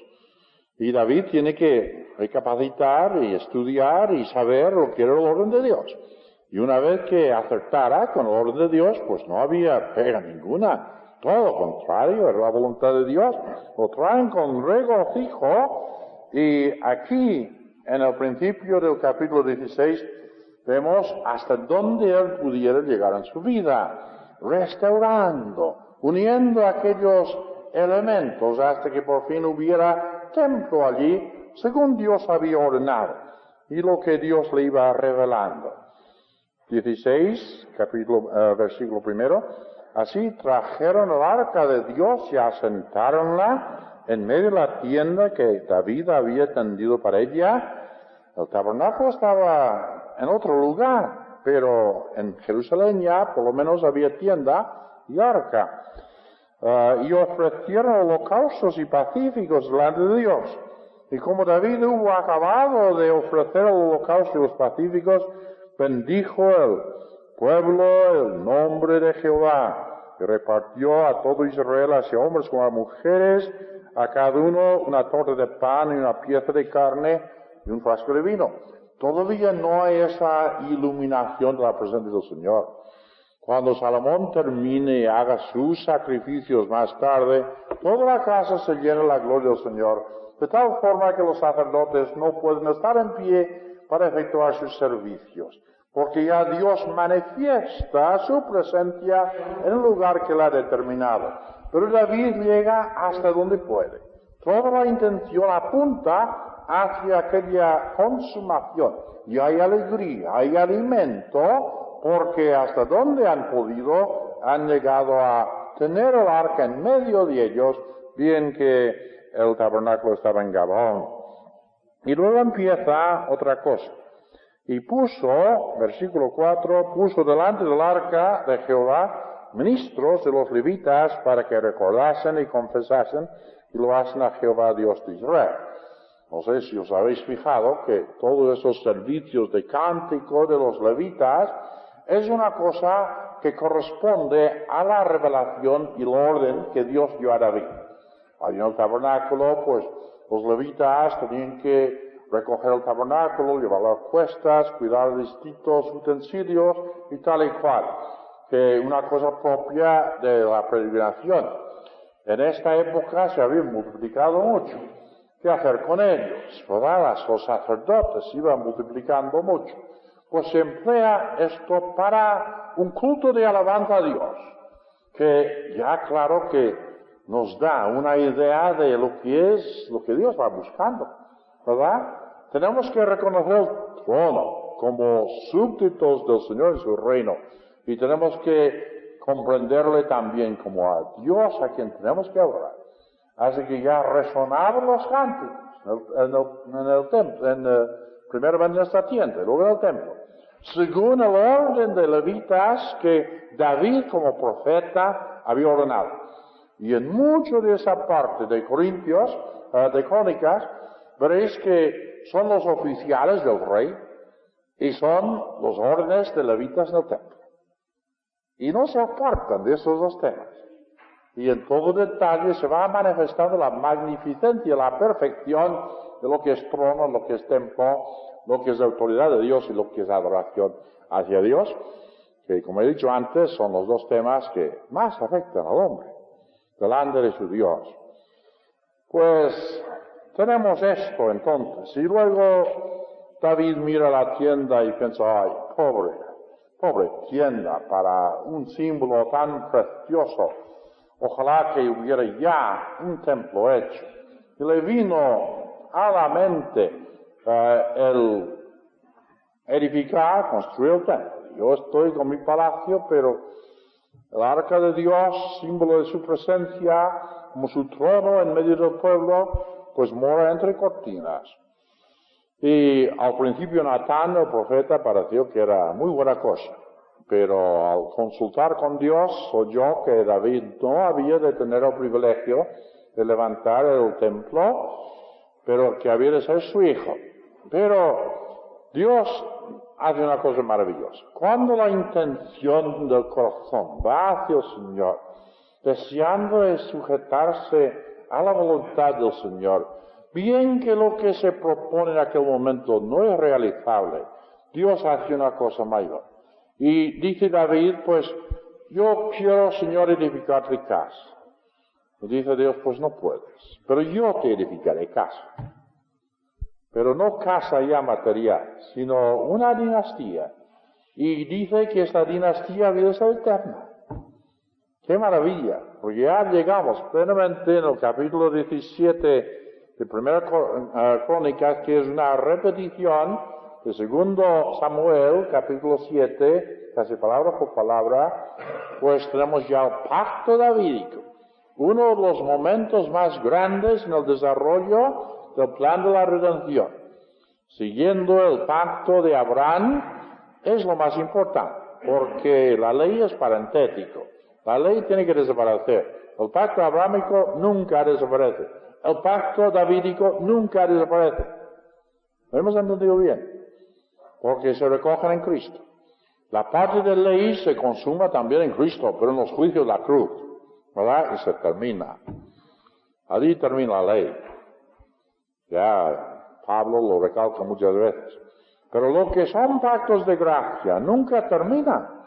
Y David tiene que recapacitar y estudiar y saber lo que era el orden de Dios. Y una vez que acertara con el orden de Dios, pues no había pega ninguna. Todo lo contrario, era la voluntad de Dios. Lo traen con regocijo. Y aquí, en el principio del capítulo 16, vemos hasta dónde él pudiera llegar en su vida, restaurando, uniendo aquellos elementos hasta que por fin hubiera templo allí, según Dios había ordenado, y lo que Dios le iba revelando. 16, versículo 1, así trajeron el arca de Dios y asentáronla en medio de la tienda que David había tendido para ella, El tabernáculo estaba en otro lugar, pero en Jerusalén ya por lo menos había tienda y arca. Y ofrecieron holocaustos y pacíficos delante de Dios. Y como David hubo acabado de ofrecer el holocausto y los pacíficos, bendijo el pueblo el nombre de Jehová, y repartió a todo Israel, así hombres como a mujeres, a cada uno una torta de pan y una pieza de carne y un frasco de vino. Todavía no hay esa iluminación de la presencia del Señor. Cuando Salomón termine y haga sus sacrificios más tarde, toda la casa se llena de la gloria del Señor, de tal forma que los sacerdotes no pueden estar en pie para efectuar sus servicios, porque ya Dios manifiesta su presencia en el lugar que Él ha determinado. Pero David llega hasta donde puede. Toda la intención apunta hacia aquella consumación. Y hay alegría, hay alimento, porque hasta donde han podido, han llegado a tener el arca en medio de ellos, bien que el tabernáculo estaba en Gabón. Y luego empieza otra cosa. Y puso, versículo 4, puso delante del arca de Jehová ministros de los levitas para que recordasen y confesasen y lo hacen a Jehová Dios de Israel. No sé si os habéis fijado que todos esos servicios de cántico de los levitas es una cosa que corresponde a la revelación y el orden que Dios dio a David. Allí en el tabernáculo, pues los levitas tenían que recoger el tabernáculo, llevarlo a cuestas, cuidar de distintos utensilios y tal y cual, que una cosa propia de la peregrinación. En esta época se habían multiplicado mucho. ¿Qué hacer con ellos? ¿Verdad? Los sacerdotes iban multiplicando mucho. Pues se emplea esto para un culto de alabanza a Dios, que ya claro que nos da una idea de lo que Dios va buscando, ¿verdad? Tenemos que reconocer el trono como súbditos del Señor en su reino, y tenemos que comprenderle también como a Dios a quien tenemos que adorar. Así que ya resonaban los cánticos en el templo, primero en nuestra tienda, luego en el templo, según el orden de levitas que David como profeta había ordenado. Y en mucho de esa parte de Corintios, de Crónicas, veréis que son los oficiales del rey y son los órdenes de levitas en el templo. Y no se apartan de esos dos temas. Y en todo detalle se va manifestando la magnificencia, la perfección de lo que es trono, lo que es templo, lo que es autoridad de Dios y lo que es adoración hacia Dios, que como he dicho antes son los dos temas que más afectan al hombre delante de su Dios. Pues tenemos esto entonces, y luego David mira la tienda y piensa, ay, pobre tienda para un símbolo tan precioso, ojalá que hubiera ya un templo hecho. Y le vino a la mente el edificar, construir el templo. Yo estoy con mi palacio, pero el arca de Dios, símbolo de su presencia, como su trono en medio del pueblo, pues mora entre cortinas. Y al principio Natán, el profeta, pareció que era muy buena cosa. Pero al consultar con Dios, oyó que David no había de tener el privilegio de levantar el templo, pero que había de ser su hijo. Pero Dios hace una cosa maravillosa. Cuando la intención del corazón va hacia el Señor, deseando sujetarse a la voluntad del Señor, bien que lo que se propone en aquel momento no es realizable, Dios hace una cosa mayor. Y dice David, pues, yo quiero, Señor, edificarte casa. Y dice Dios, pues no puedes, pero yo te edificaré casa. Pero no casa ya material, sino una dinastía. Y dice que esta dinastía había de ser eterna. ¡Qué maravilla! Porque ya llegamos plenamente en el capítulo 17 de Primera Crónicas, que es una repetición de Segundo Samuel, capítulo 7, casi palabra por palabra, pues tenemos ya el pacto davídico. Uno de los momentos más grandes en el desarrollo del plan de la redención. siguiendo el pacto de Abraham, es lo más importante, porque la ley es parentético. La ley tiene que desaparecer. El pacto abrámico nunca desaparece. El pacto davídico nunca desaparece. ¿Lo hemos entendido bien? Porque se recogen en Cristo. La parte de ley se consuma también en Cristo, pero en los juicios de la cruz, ¿verdad? Y se termina. Allí termina la ley. Ya Pablo lo recalca muchas veces. Pero lo que son pactos de gracia nunca termina,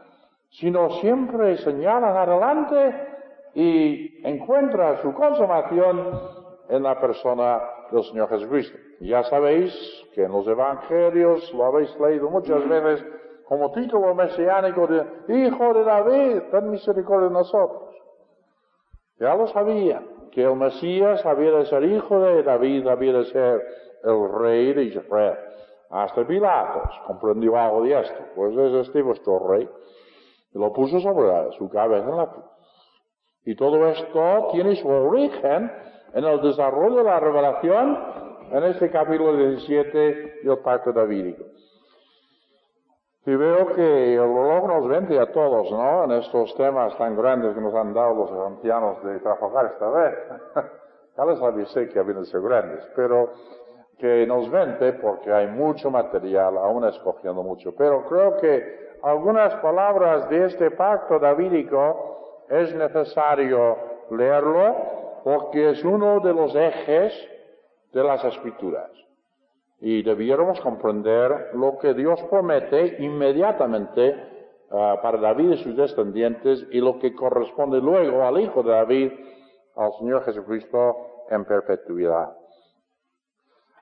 sino siempre señalan adelante y encuentra su consumación en la persona del Señor Jesucristo. Ya sabéis que en los evangelios lo habéis leído muchas veces como título mesiánico de Hijo de David, ten misericordia de nosotros. Ya lo sabían, que el Mesías había de ser hijo de David, había de ser el rey de Israel. Hasta Pilatos comprendió algo de esto, pues es este vuestro rey. Y lo puso sobre su cabeza en la cruz. Y todo esto tiene su origen en el desarrollo de la revelación en este capítulo 17 del pacto davídico. Y veo que el reloj nos vende a todos, ¿no? En estos temas tan grandes que nos han dado los ancianos de trabajar esta vez. Ya les avisé que habían de ser grandes, pero que nos vende porque hay mucho material, aún escogiendo mucho. Pero creo que algunas palabras de este pacto davídico es necesario leerlo porque es uno de los ejes de las Escrituras. Y debiéramos comprender lo que Dios promete inmediatamente para David y sus descendientes y lo que corresponde luego al Hijo de David, al Señor Jesucristo en perpetuidad.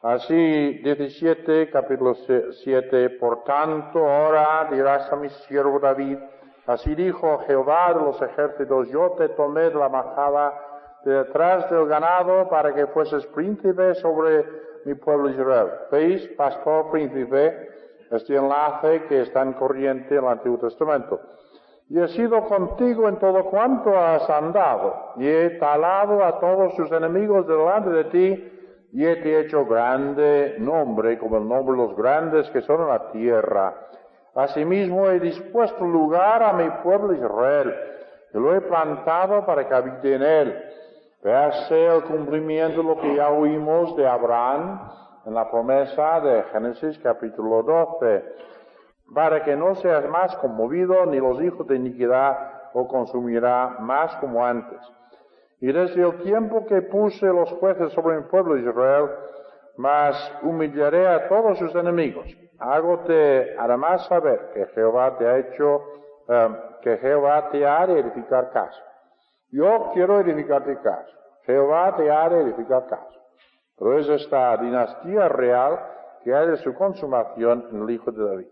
Así, 17, capítulo 7, por tanto ahora dirás a mi siervo David, así dijo Jehová de los ejércitos, yo te tomé de la majada de detrás del ganado para que fueses príncipe sobre mi pueblo Israel. ¿Veis? Pastor, príncipe, este enlace que está en corriente en el Antiguo Testamento. Y he sido contigo en todo cuanto has andado, y he talado a todos tus enemigos delante de ti, y he te hecho grande nombre, como el nombre de los grandes que son en la tierra. Asimismo he dispuesto lugar a mi pueblo Israel, y lo he plantado para que habite en él. Véase el cumplimiento de lo que ya oímos de Abraham en la promesa de Génesis capítulo 12, para que no seas más conmovido, ni los hijos de iniquidad o consumirá más como antes. Y desde el tiempo que puse los jueces sobre mi pueblo Israel, mas humillaré a todos sus enemigos. Hágote además saber que Jehová te ha hecho, que Jehová te ha de edificar casa. Yo quiero edificarte casa. Jehová te ha de edificar casa. Pero es esta dinastía real que hay de su consumación en el Hijo de David.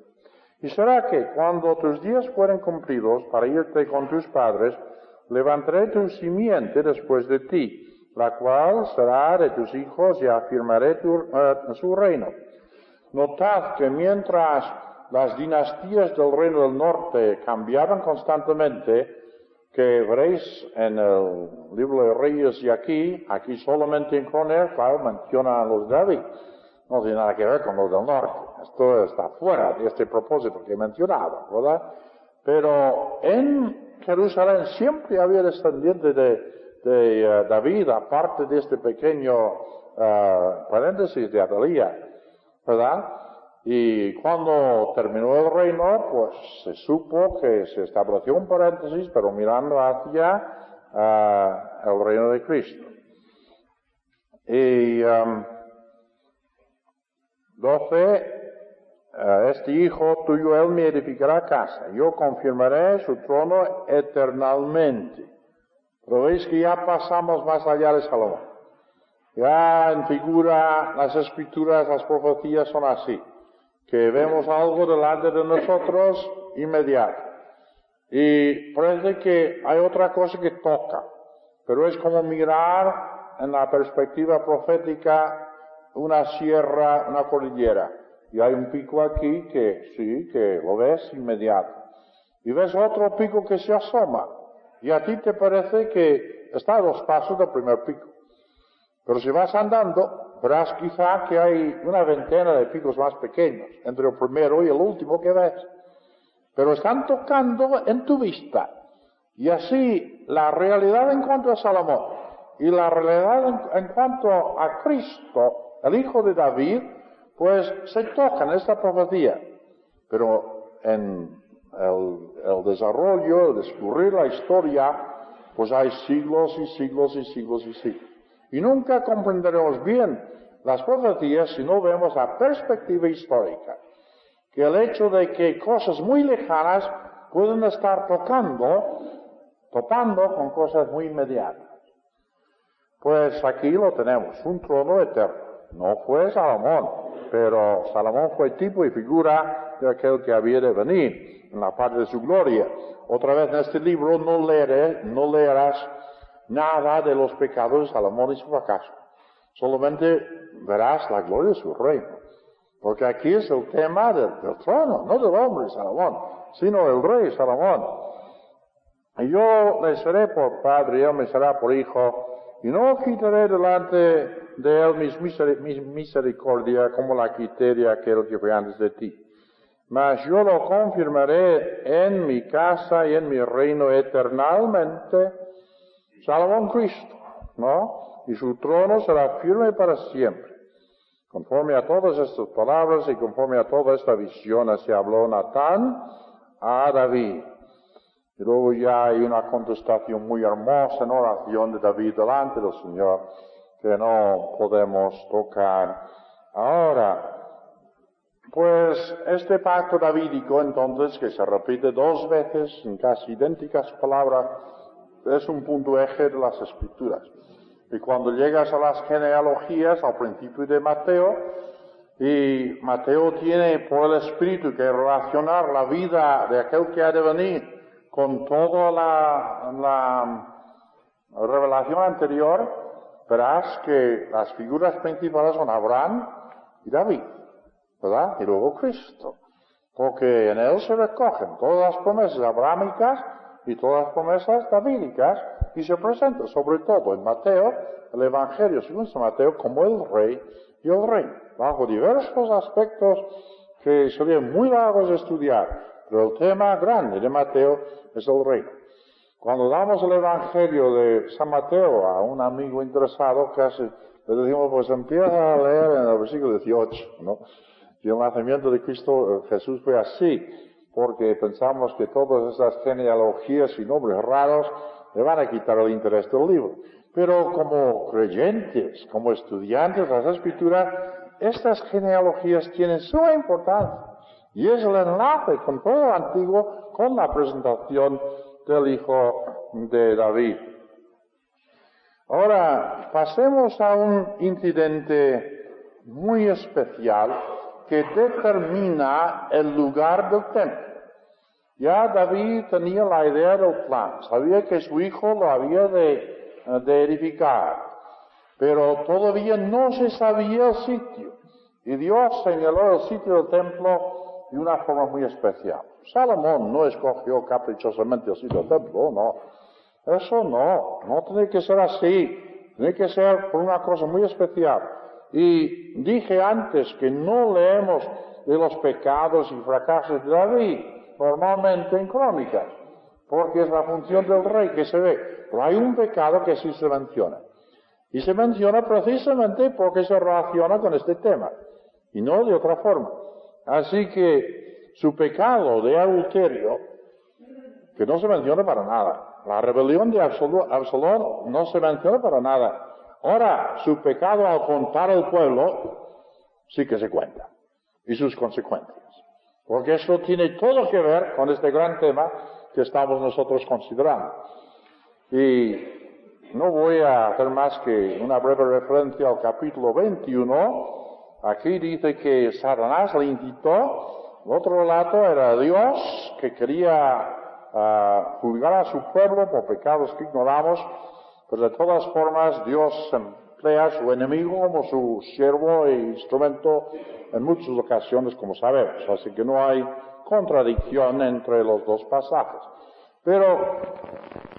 Y será que cuando tus días fueren cumplidos para irte con tus padres, levantaré tu simiente después de ti, la cual será de tus hijos y afirmaré su reino. Notad que mientras las dinastías del reino del norte cambiaban constantemente, que veréis en el libro de Reyes y aquí solamente en Croner, claro, menciona a los de David. No tiene nada que ver con los del norte. Esto está fuera de este propósito que he mencionado, ¿verdad? Pero en Jerusalén siempre había descendientes de David, aparte de este pequeño paréntesis de Adalía, ¿verdad? Y cuando terminó el reino, pues se supo que se estableció un paréntesis, pero mirando hacia el reino de Cristo. Y 12, este hijo tuyo, él me edificará casa, yo confirmaré su trono eternamente. Pero veis que ya pasamos más allá de Salomón. Ya en figura, las escrituras, las profecías son así, que vemos algo delante de nosotros inmediato. Y parece que hay otra cosa que toca, pero es como mirar en la perspectiva profética una sierra, una cordillera. Y hay un pico aquí que sí, que lo ves inmediato. Y ves otro pico que se asoma. Y a ti te parece que está a 2 pasos del primer pico. Pero si vas andando, verás quizá que hay una veintena de picos más pequeños entre el primero y el último que ves. Pero están tocando en tu vista. Y así la realidad en cuanto a Salomón y la realidad en cuanto a Cristo, el hijo de David, pues se tocan en esta profecía. Pero en el desarrollo, el descubrir la historia, pues hay siglos y siglos y siglos y siglos. Y nunca comprenderemos bien las profecías si no vemos la perspectiva histórica. Que el hecho de que cosas muy lejanas pueden estar topando con cosas muy inmediatas. Pues aquí lo tenemos, un trono eterno. No fue Salomón, pero Salomón fue tipo y figura de aquel que había de venir en la parte de su gloria. Otra vez en este libro no leerás nada de los pecados de Salomón y su fracaso. Solamente verás la gloria de su reino. Porque aquí es el tema del trono, no del hombre Salomón, sino del rey Salomón. Y yo le seré por padre y él me será por hijo, y no quitaré delante de él mi misericordia como la quité de aquel que fue antes de ti. Mas yo lo confirmaré en mi casa y en mi reino eternamente. Salomón Cristo, ¿no? Y su trono será firme para siempre. Conforme a todas estas palabras y conforme a toda esta visión, así habló Natán a David. Y luego ya hay una contestación muy hermosa en oración de David delante del Señor, que no podemos tocar ahora. Pues este pacto davídico, entonces, que se repite 2 veces en casi idénticas palabras, es un punto eje de las Escrituras. Y cuando llegas a las genealogías, al principio de Mateo, y Mateo tiene por el Espíritu que relacionar la vida de aquel que ha de venir con toda la revelación anterior, verás que las figuras principales son Abraham y David, ¿verdad? Y luego Cristo. Porque en él se recogen todas las promesas abrahámicas y todas las promesas davídicas, y se presenta sobre todo en Mateo, el Evangelio según San Mateo, como el rey y el reino, bajo diversos aspectos que serían muy largos de estudiar, pero el tema grande de Mateo es el reino. Cuando damos el Evangelio de San Mateo a un amigo interesado, casi le decimos, pues empieza a leer en el versículo 18, ¿no? Y el nacimiento de Cristo, Jesús fue así, porque pensamos que todas esas genealogías y nombres raros le van a quitar el interés del libro. Pero como creyentes, como estudiantes de las Escrituras, estas genealogías tienen suma importancia. Y es el enlace con todo lo antiguo, con la presentación del hijo de David. Ahora, pasemos a un incidente muy especial que determina el lugar del templo. Ya David tenía la idea del plan, sabía que su hijo lo había de edificar, pero todavía no se sabía el sitio. Y Dios señaló el sitio del templo de una forma muy especial. Salomón no escogió caprichosamente el sitio del templo, no. Eso no tiene que ser así. Tiene que ser por una cosa muy especial. Y dije antes que no leemos de los pecados y fracasos de David, normalmente en crónicas, porque es la función del rey que se ve. Pero hay un pecado que sí se menciona. Y se menciona precisamente porque se relaciona con este tema, y no de otra forma. Así que su pecado de adulterio, que no se menciona para nada, la rebelión de Absalón no se menciona para nada. Ahora, su pecado al contar al pueblo, sí que se cuenta, y sus consecuencias. Porque eso tiene todo que ver con este gran tema que estamos nosotros considerando. Y no voy a hacer más que una breve referencia al capítulo 21. Aquí dice que Satanás le incitó. El otro relato era Dios que quería juzgar a su pueblo por pecados que ignoramos, pero de todas formas Dios emplea a su enemigo como su siervo e instrumento en muchas ocasiones, como sabemos. Así que no hay contradicción entre los dos pasajes. Pero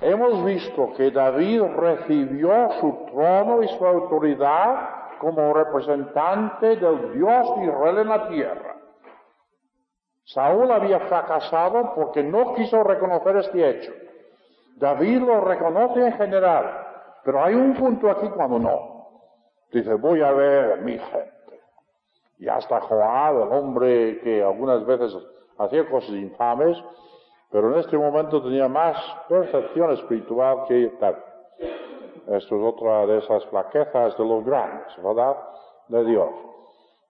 hemos visto que David recibió su trono y su autoridad como representante del Dios de Israel en la tierra. Saúl había fracasado porque no quiso reconocer este hecho. David lo reconoce en general, pero hay un punto aquí cuando no. Dice, voy a ver mi gente. Y hasta Joab, el hombre que algunas veces hacía cosas infames, pero en este momento tenía más percepción espiritual que David. Esto es otra de esas flaquezas de los grandes, ¿verdad? De Dios.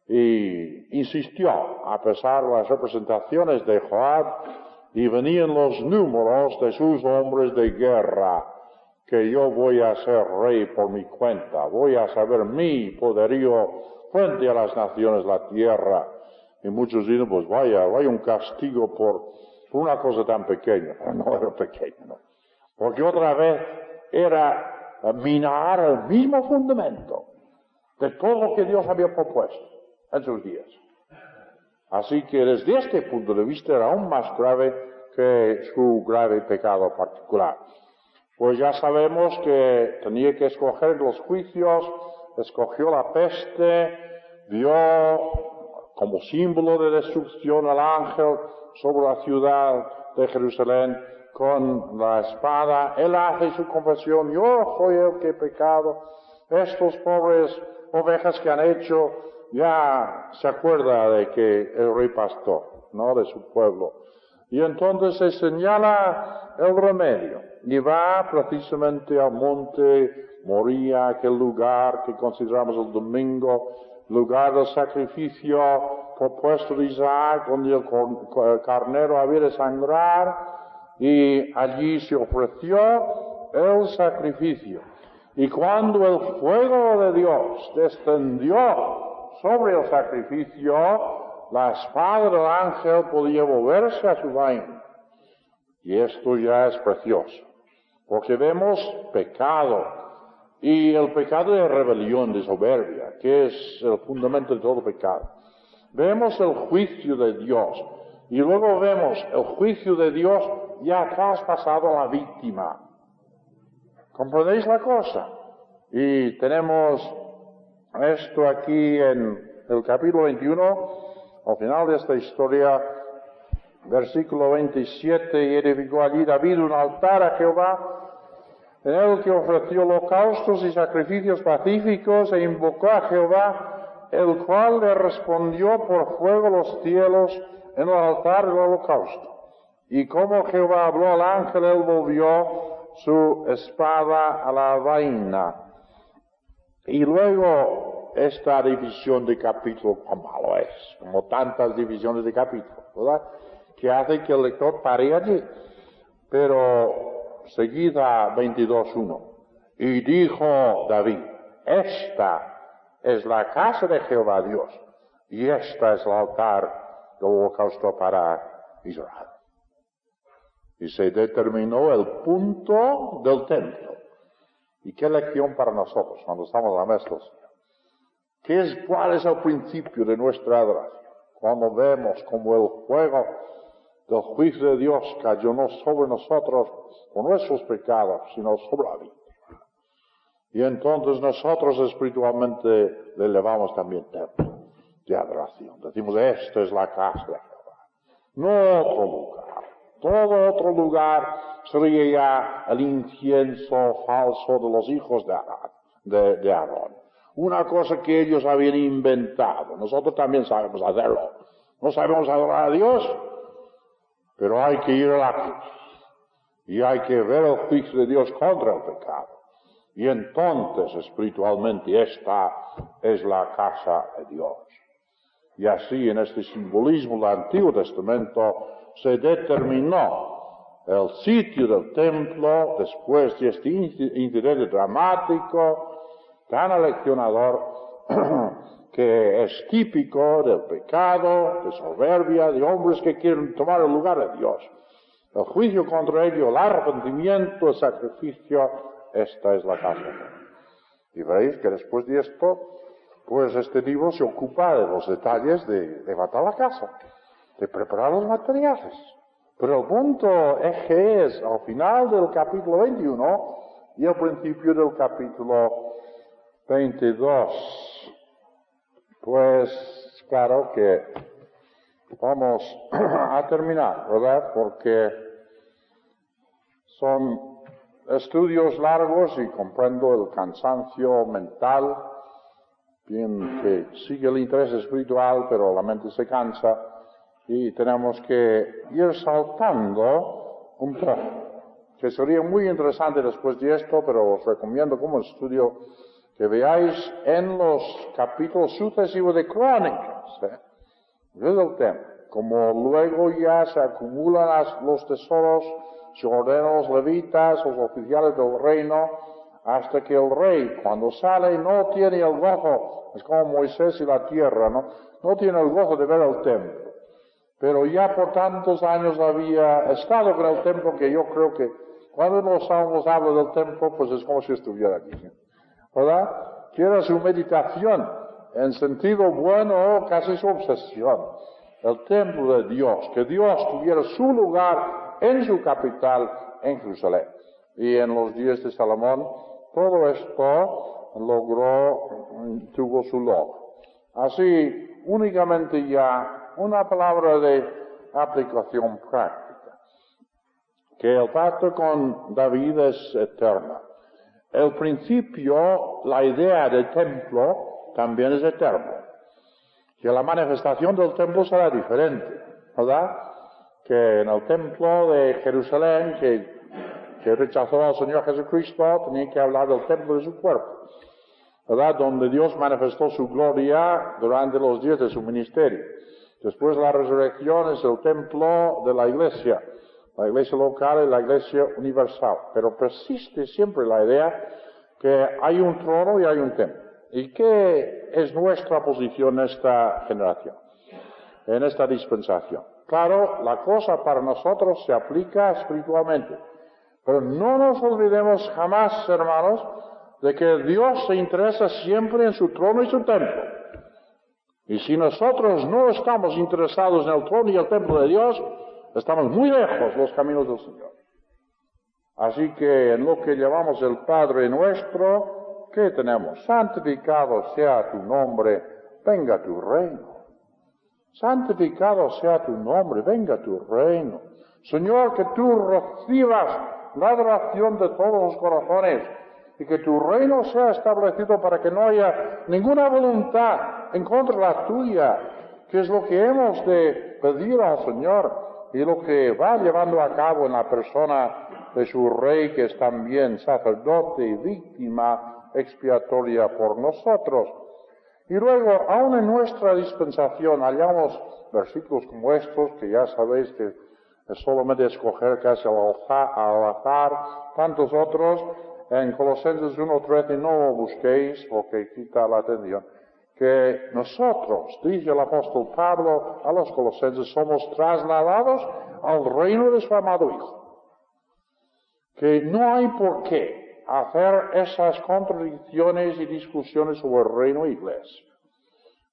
Y insistió, a pesar de las representaciones de Joab, y venían los números de sus hombres de guerra, que yo voy a ser rey por mi cuenta, voy a saber mi poderío frente a las naciones de la tierra. Y muchos dicen, pues vaya un castigo por una cosa tan pequeña. No era pequeña, no. Porque otra vez era minar el mismo fundamento de todo lo que Dios había propuesto en sus días. Así que desde este punto de vista era aún más grave que su grave pecado particular. Pues ya sabemos que tenía que escoger los juicios, escogió la peste, vio como símbolo de destrucción al ángel sobre la ciudad de Jerusalén con la espada. Él hace su confesión, yo soy el que he pecado. Estos pobres ovejas que han hecho, ya se acuerda de que el rey pastor, ¿no? De su pueblo. Y entonces se señala el remedio. Y va precisamente al monte Moría, aquel lugar que consideramos el domingo, lugar del sacrificio propuesto de Isaac, donde el carnero había de sangrar, y allí se ofreció el sacrificio. Y cuando el fuego de Dios descendió sobre el sacrificio, la espada del ángel podía volverse a su vaina. Y esto ya es precioso, porque vemos pecado, y el pecado de rebelión, de soberbia, que es el fundamento de todo pecado. Vemos el juicio de Dios, y luego vemos el juicio de Dios ya traspasado a la víctima. ¿Comprendéis la cosa? Y tenemos esto aquí en el capítulo 21, al final de esta historia, versículo 27, y edificó allí David un altar a Jehová, en el que ofreció holocaustos y sacrificios pacíficos, e invocó a Jehová, el cual le respondió por fuego los cielos en el altar del holocausto. Y como Jehová habló al ángel, él volvió su espada a la vaina. Y luego esta división de capítulo, como malo es, como tantas divisiones de capítulo, ¿verdad? Que hace que el lector pare allí. Pero seguida 22:1. Y dijo David, esta es la casa de Jehová Dios, y esta es el altar del holocausto para Israel. Y se determinó el punto del templo. ¿Y qué lección para nosotros cuando estamos a la mesa del Señor? ¿Cuál es el principio de nuestra adoración? Cuando vemos como el fuego del juicio de Dios cayó no sobre nosotros por nuestros pecados, sino sobre la víctima. Y entonces nosotros espiritualmente le elevamos también templo de adoración. Decimos, esto es la casa de Jehová. No otro lugar. Todo otro lugar sería ya el incienso falso de los hijos de Aarón. Una cosa que ellos habían inventado. Nosotros también sabemos hacerlo. No sabemos adorar a Dios, pero hay que ir a la cruz. Y hay que ver el juicio de Dios contra el pecado. Y entonces, espiritualmente, esta es la casa de Dios. Y así, en este simbolismo del Antiguo Testamento, se determinó el sitio del templo después de este incidente dramático, tan aleccionador, que es típico del pecado, de soberbia, de hombres que quieren tomar el lugar de Dios. El juicio contra ellos, el arrepentimiento, el sacrificio, esta es la casa. Y veréis que después de esto, pues este libro se ocupa de los detalles de levantar la casa, de preparar los materiales. Pero el punto eje es al final del capítulo 21 y al principio del capítulo 22. Pues claro que vamos a terminar, ¿verdad? Porque son estudios largos y comprendo el cansancio mental, bien que sigue el interés espiritual, pero la mente se cansa y tenemos que ir saltando un poco, que sería muy interesante después de esto, pero os recomiendo como estudio que veáis en los capítulos sucesivos de Crónicas, desde el tema, como luego ya se acumulan los tesoros, se ordenan los levitas, los oficiales del reino, hasta que el rey, cuando sale, no tiene el gozo, es como Moisés y la tierra, no tiene el gozo de ver el templo. Pero ya por tantos años había estado con el templo que yo creo que cuando los salmos hablan del templo, pues es como si estuviera aquí, ¿verdad? Que era su meditación, en sentido bueno o casi su obsesión. El templo de Dios, que Dios tuviera su lugar en su capital, en Jerusalén. Y en los días de Salomón, todo esto tuvo su logro. Así, únicamente ya una palabra de aplicación práctica. Que el pacto con David es eterno. El principio, la idea del templo, también es eterno. Que la manifestación del templo será diferente, ¿verdad? Que en el templo de Jerusalén, que rechazó al Señor Jesucristo, tenía que hablar del templo de su cuerpo, ¿verdad? Donde Dios manifestó su gloria durante los días de su ministerio. Después la resurrección es el templo de la iglesia local y la iglesia universal. Pero persiste siempre la idea que hay un trono y hay un templo. ¿Y qué es nuestra posición en esta generación, en esta dispensación? Claro, la cosa para nosotros se aplica espiritualmente. Pero no nos olvidemos jamás, hermanos, de que Dios se interesa siempre en su trono y su templo. Y si nosotros no estamos interesados en el trono y el templo de Dios, estamos muy lejos de los caminos del Señor. Así que en lo que llamamos el Padre nuestro, ¿qué tenemos? Santificado sea tu nombre, venga tu reino. Santificado sea tu nombre, venga tu reino. Señor, que tú recibas la adoración de todos los corazones y que tu reino sea establecido para que no haya ninguna voluntad en contra de la tuya, que es lo que hemos de pedir al Señor y lo que va llevando a cabo en la persona de su Rey, que es también sacerdote y víctima expiatoria por nosotros. Y luego, aún en nuestra dispensación, hallamos versículos como estos, que ya sabéis que es solamente escoger casi al azar, tantos otros, en Colosenses 1:13, no busquéis lo que quita la atención, que nosotros, dice el apóstol Pablo a los Colosenses, somos trasladados al reino de su amado Hijo. Que no hay por qué hacer esas contradicciones y discusiones sobre el reino e iglesia.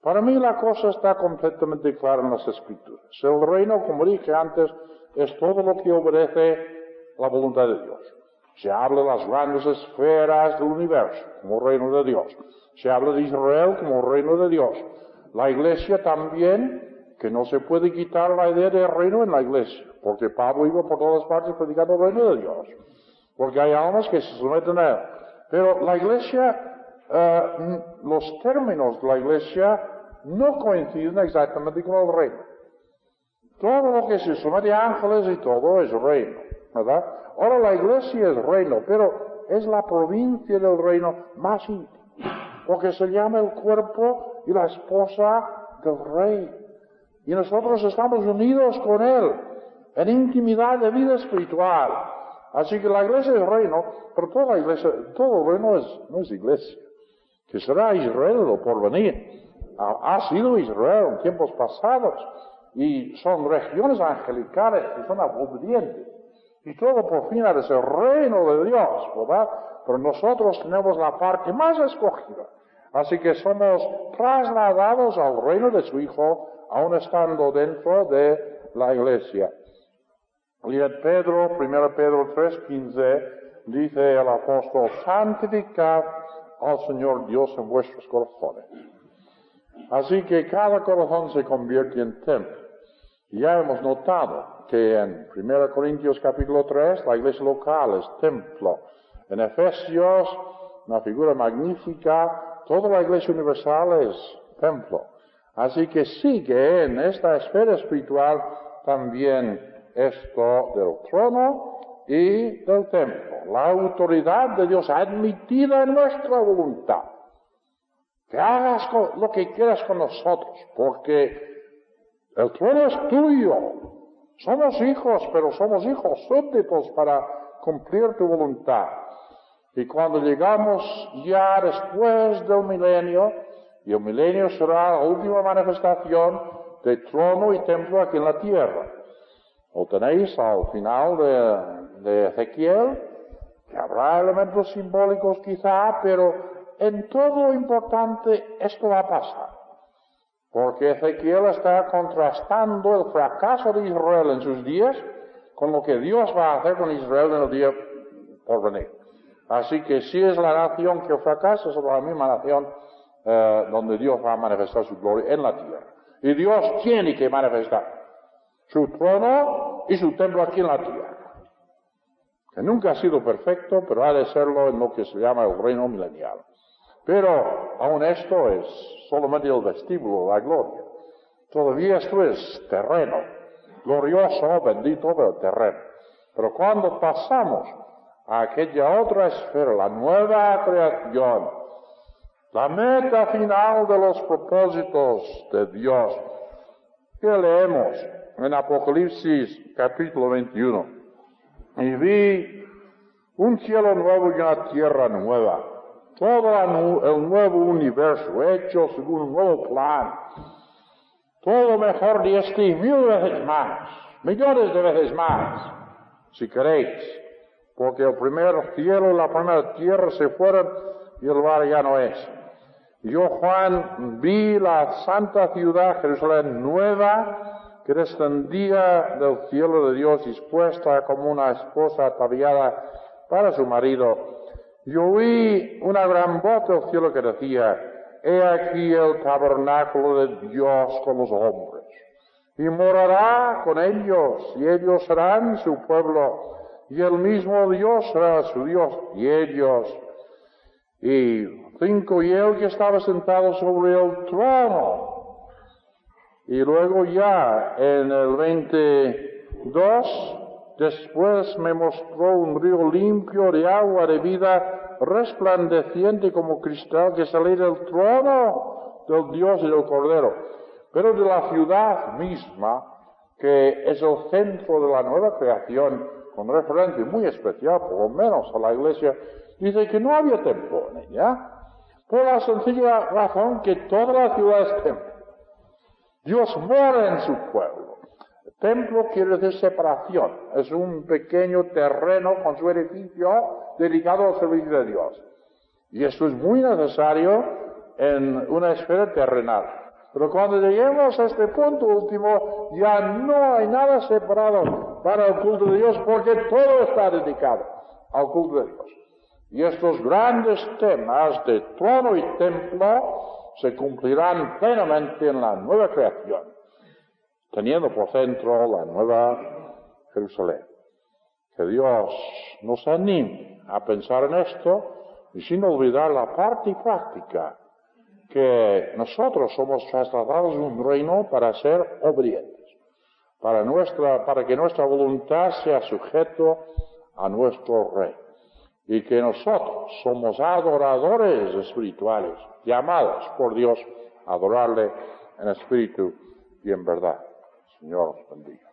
Para mí la cosa está completamente clara en las Escrituras. El reino, como dije antes, es todo lo que obedece la voluntad de Dios. Se habla de las grandes esferas del universo como reino de Dios. Se habla de Israel como reino de Dios. La iglesia también, que no se puede quitar la idea del reino en la iglesia, porque Pablo iba por todas partes predicando el reino de Dios. Porque hay almas que se someten a él. Pero la iglesia, los términos de la iglesia no coinciden exactamente con el reino. Todo lo que se somete a ángeles y todo es reino, ¿verdad? Ahora la iglesia es reino, pero es la provincia del reino más íntima, porque se llama el cuerpo y la esposa del rey. Y nosotros estamos unidos con él en intimidad de vida espiritual. Así que la iglesia es reino, pero toda la iglesia, todo reino no es iglesia, que será Israel por venir. Ha sido Israel en tiempos pasados, y son regiones angelicales que son obedientes. Y todo por fin ha de ser reino de Dios, ¿verdad? Pero nosotros tenemos la parte más escogida. Así que somos trasladados al reino de su Hijo, aun estando dentro de la iglesia. Y en Pedro, 1 Pedro 3:15, dice el apóstol, santificad al Señor Dios en vuestros corazones. Así que cada corazón se convierte en templo. Y ya hemos notado que en 1 Corintios capítulo 3 la iglesia local es templo. En Efesios, una figura magnífica, toda la iglesia universal es templo. Así que sigue en esta esfera espiritual también esto del trono y del templo. La autoridad de Dios admitida en nuestra voluntad. Que hagas lo que quieras con nosotros, porque el trono es tuyo. Somos hijos, pero somos hijos súbditos para cumplir tu voluntad. Y cuando llegamos ya después del milenio, y el milenio será la última manifestación de trono y templo aquí en la tierra. Lo tenéis al final de Ezequiel, que habrá elementos simbólicos quizá, pero en todo lo importante esto va a pasar. Porque Ezequiel está contrastando el fracaso de Israel en sus días con lo que Dios va a hacer con Israel en el día por venir. Así que si es la nación que fracasa, es la misma nación donde Dios va a manifestar su gloria en la tierra. Y Dios tiene que manifestar su trono y su templo aquí en la tierra. Que nunca ha sido perfecto, pero ha de serlo en lo que se llama el reino milenial. Pero aún esto es solamente el vestíbulo, la gloria. Todavía esto es terreno, glorioso, bendito, pero terreno. Pero cuando pasamos a aquella otra esfera, la nueva creación, la meta final de los propósitos de Dios, que leemos en Apocalipsis capítulo 21. Y vi un cielo nuevo y una tierra nueva. Todo el nuevo universo hecho según un nuevo plan. Todo mejor de este y 1000 veces más, millones de veces más, si queréis. Porque el primer cielo y la primera tierra se fueron y el lugar ya no es. Y yo, Juan, vi la santa ciudad, Jerusalén nueva, que descendía del cielo de Dios, dispuesta como una esposa ataviada para su marido. Y oí una gran voz del cielo que decía: He aquí el tabernáculo de Dios con los hombres, y morará con ellos, y ellos serán su pueblo, y el mismo Dios será su Dios, y ellos. Y 5, y él que estaba sentado sobre el trono. Y luego ya en el 22, después me mostró un río limpio de agua de vida, resplandeciente como cristal, que salía del trono del Dios y del Cordero, pero de la ciudad misma, que es el centro de la nueva creación, con referencia muy especial, por lo menos a la iglesia. Dice que no había templo en ella, por la sencilla razón que toda la ciudad es templo. Dios mora en su pueblo. Templo quiere decir separación. Es un pequeño terreno con su edificio dedicado al servicio de Dios. Y esto es muy necesario en una esfera terrenal. Pero cuando lleguemos a este punto último, ya no hay nada separado para el culto de Dios, porque todo está dedicado al culto de Dios. Y estos grandes temas de trono y templo se cumplirán plenamente en la nueva creación, teniendo por centro la nueva Jerusalén. Que Dios nos anime a pensar en esto y sin olvidar la parte práctica, que nosotros somos trasladados de un reino para ser obedientes, para que nuestra voluntad sea sujeto a nuestro Rey. Y que nosotros somos adoradores espirituales, llamados por Dios a adorarle en espíritu y en verdad. Señor os bendiga.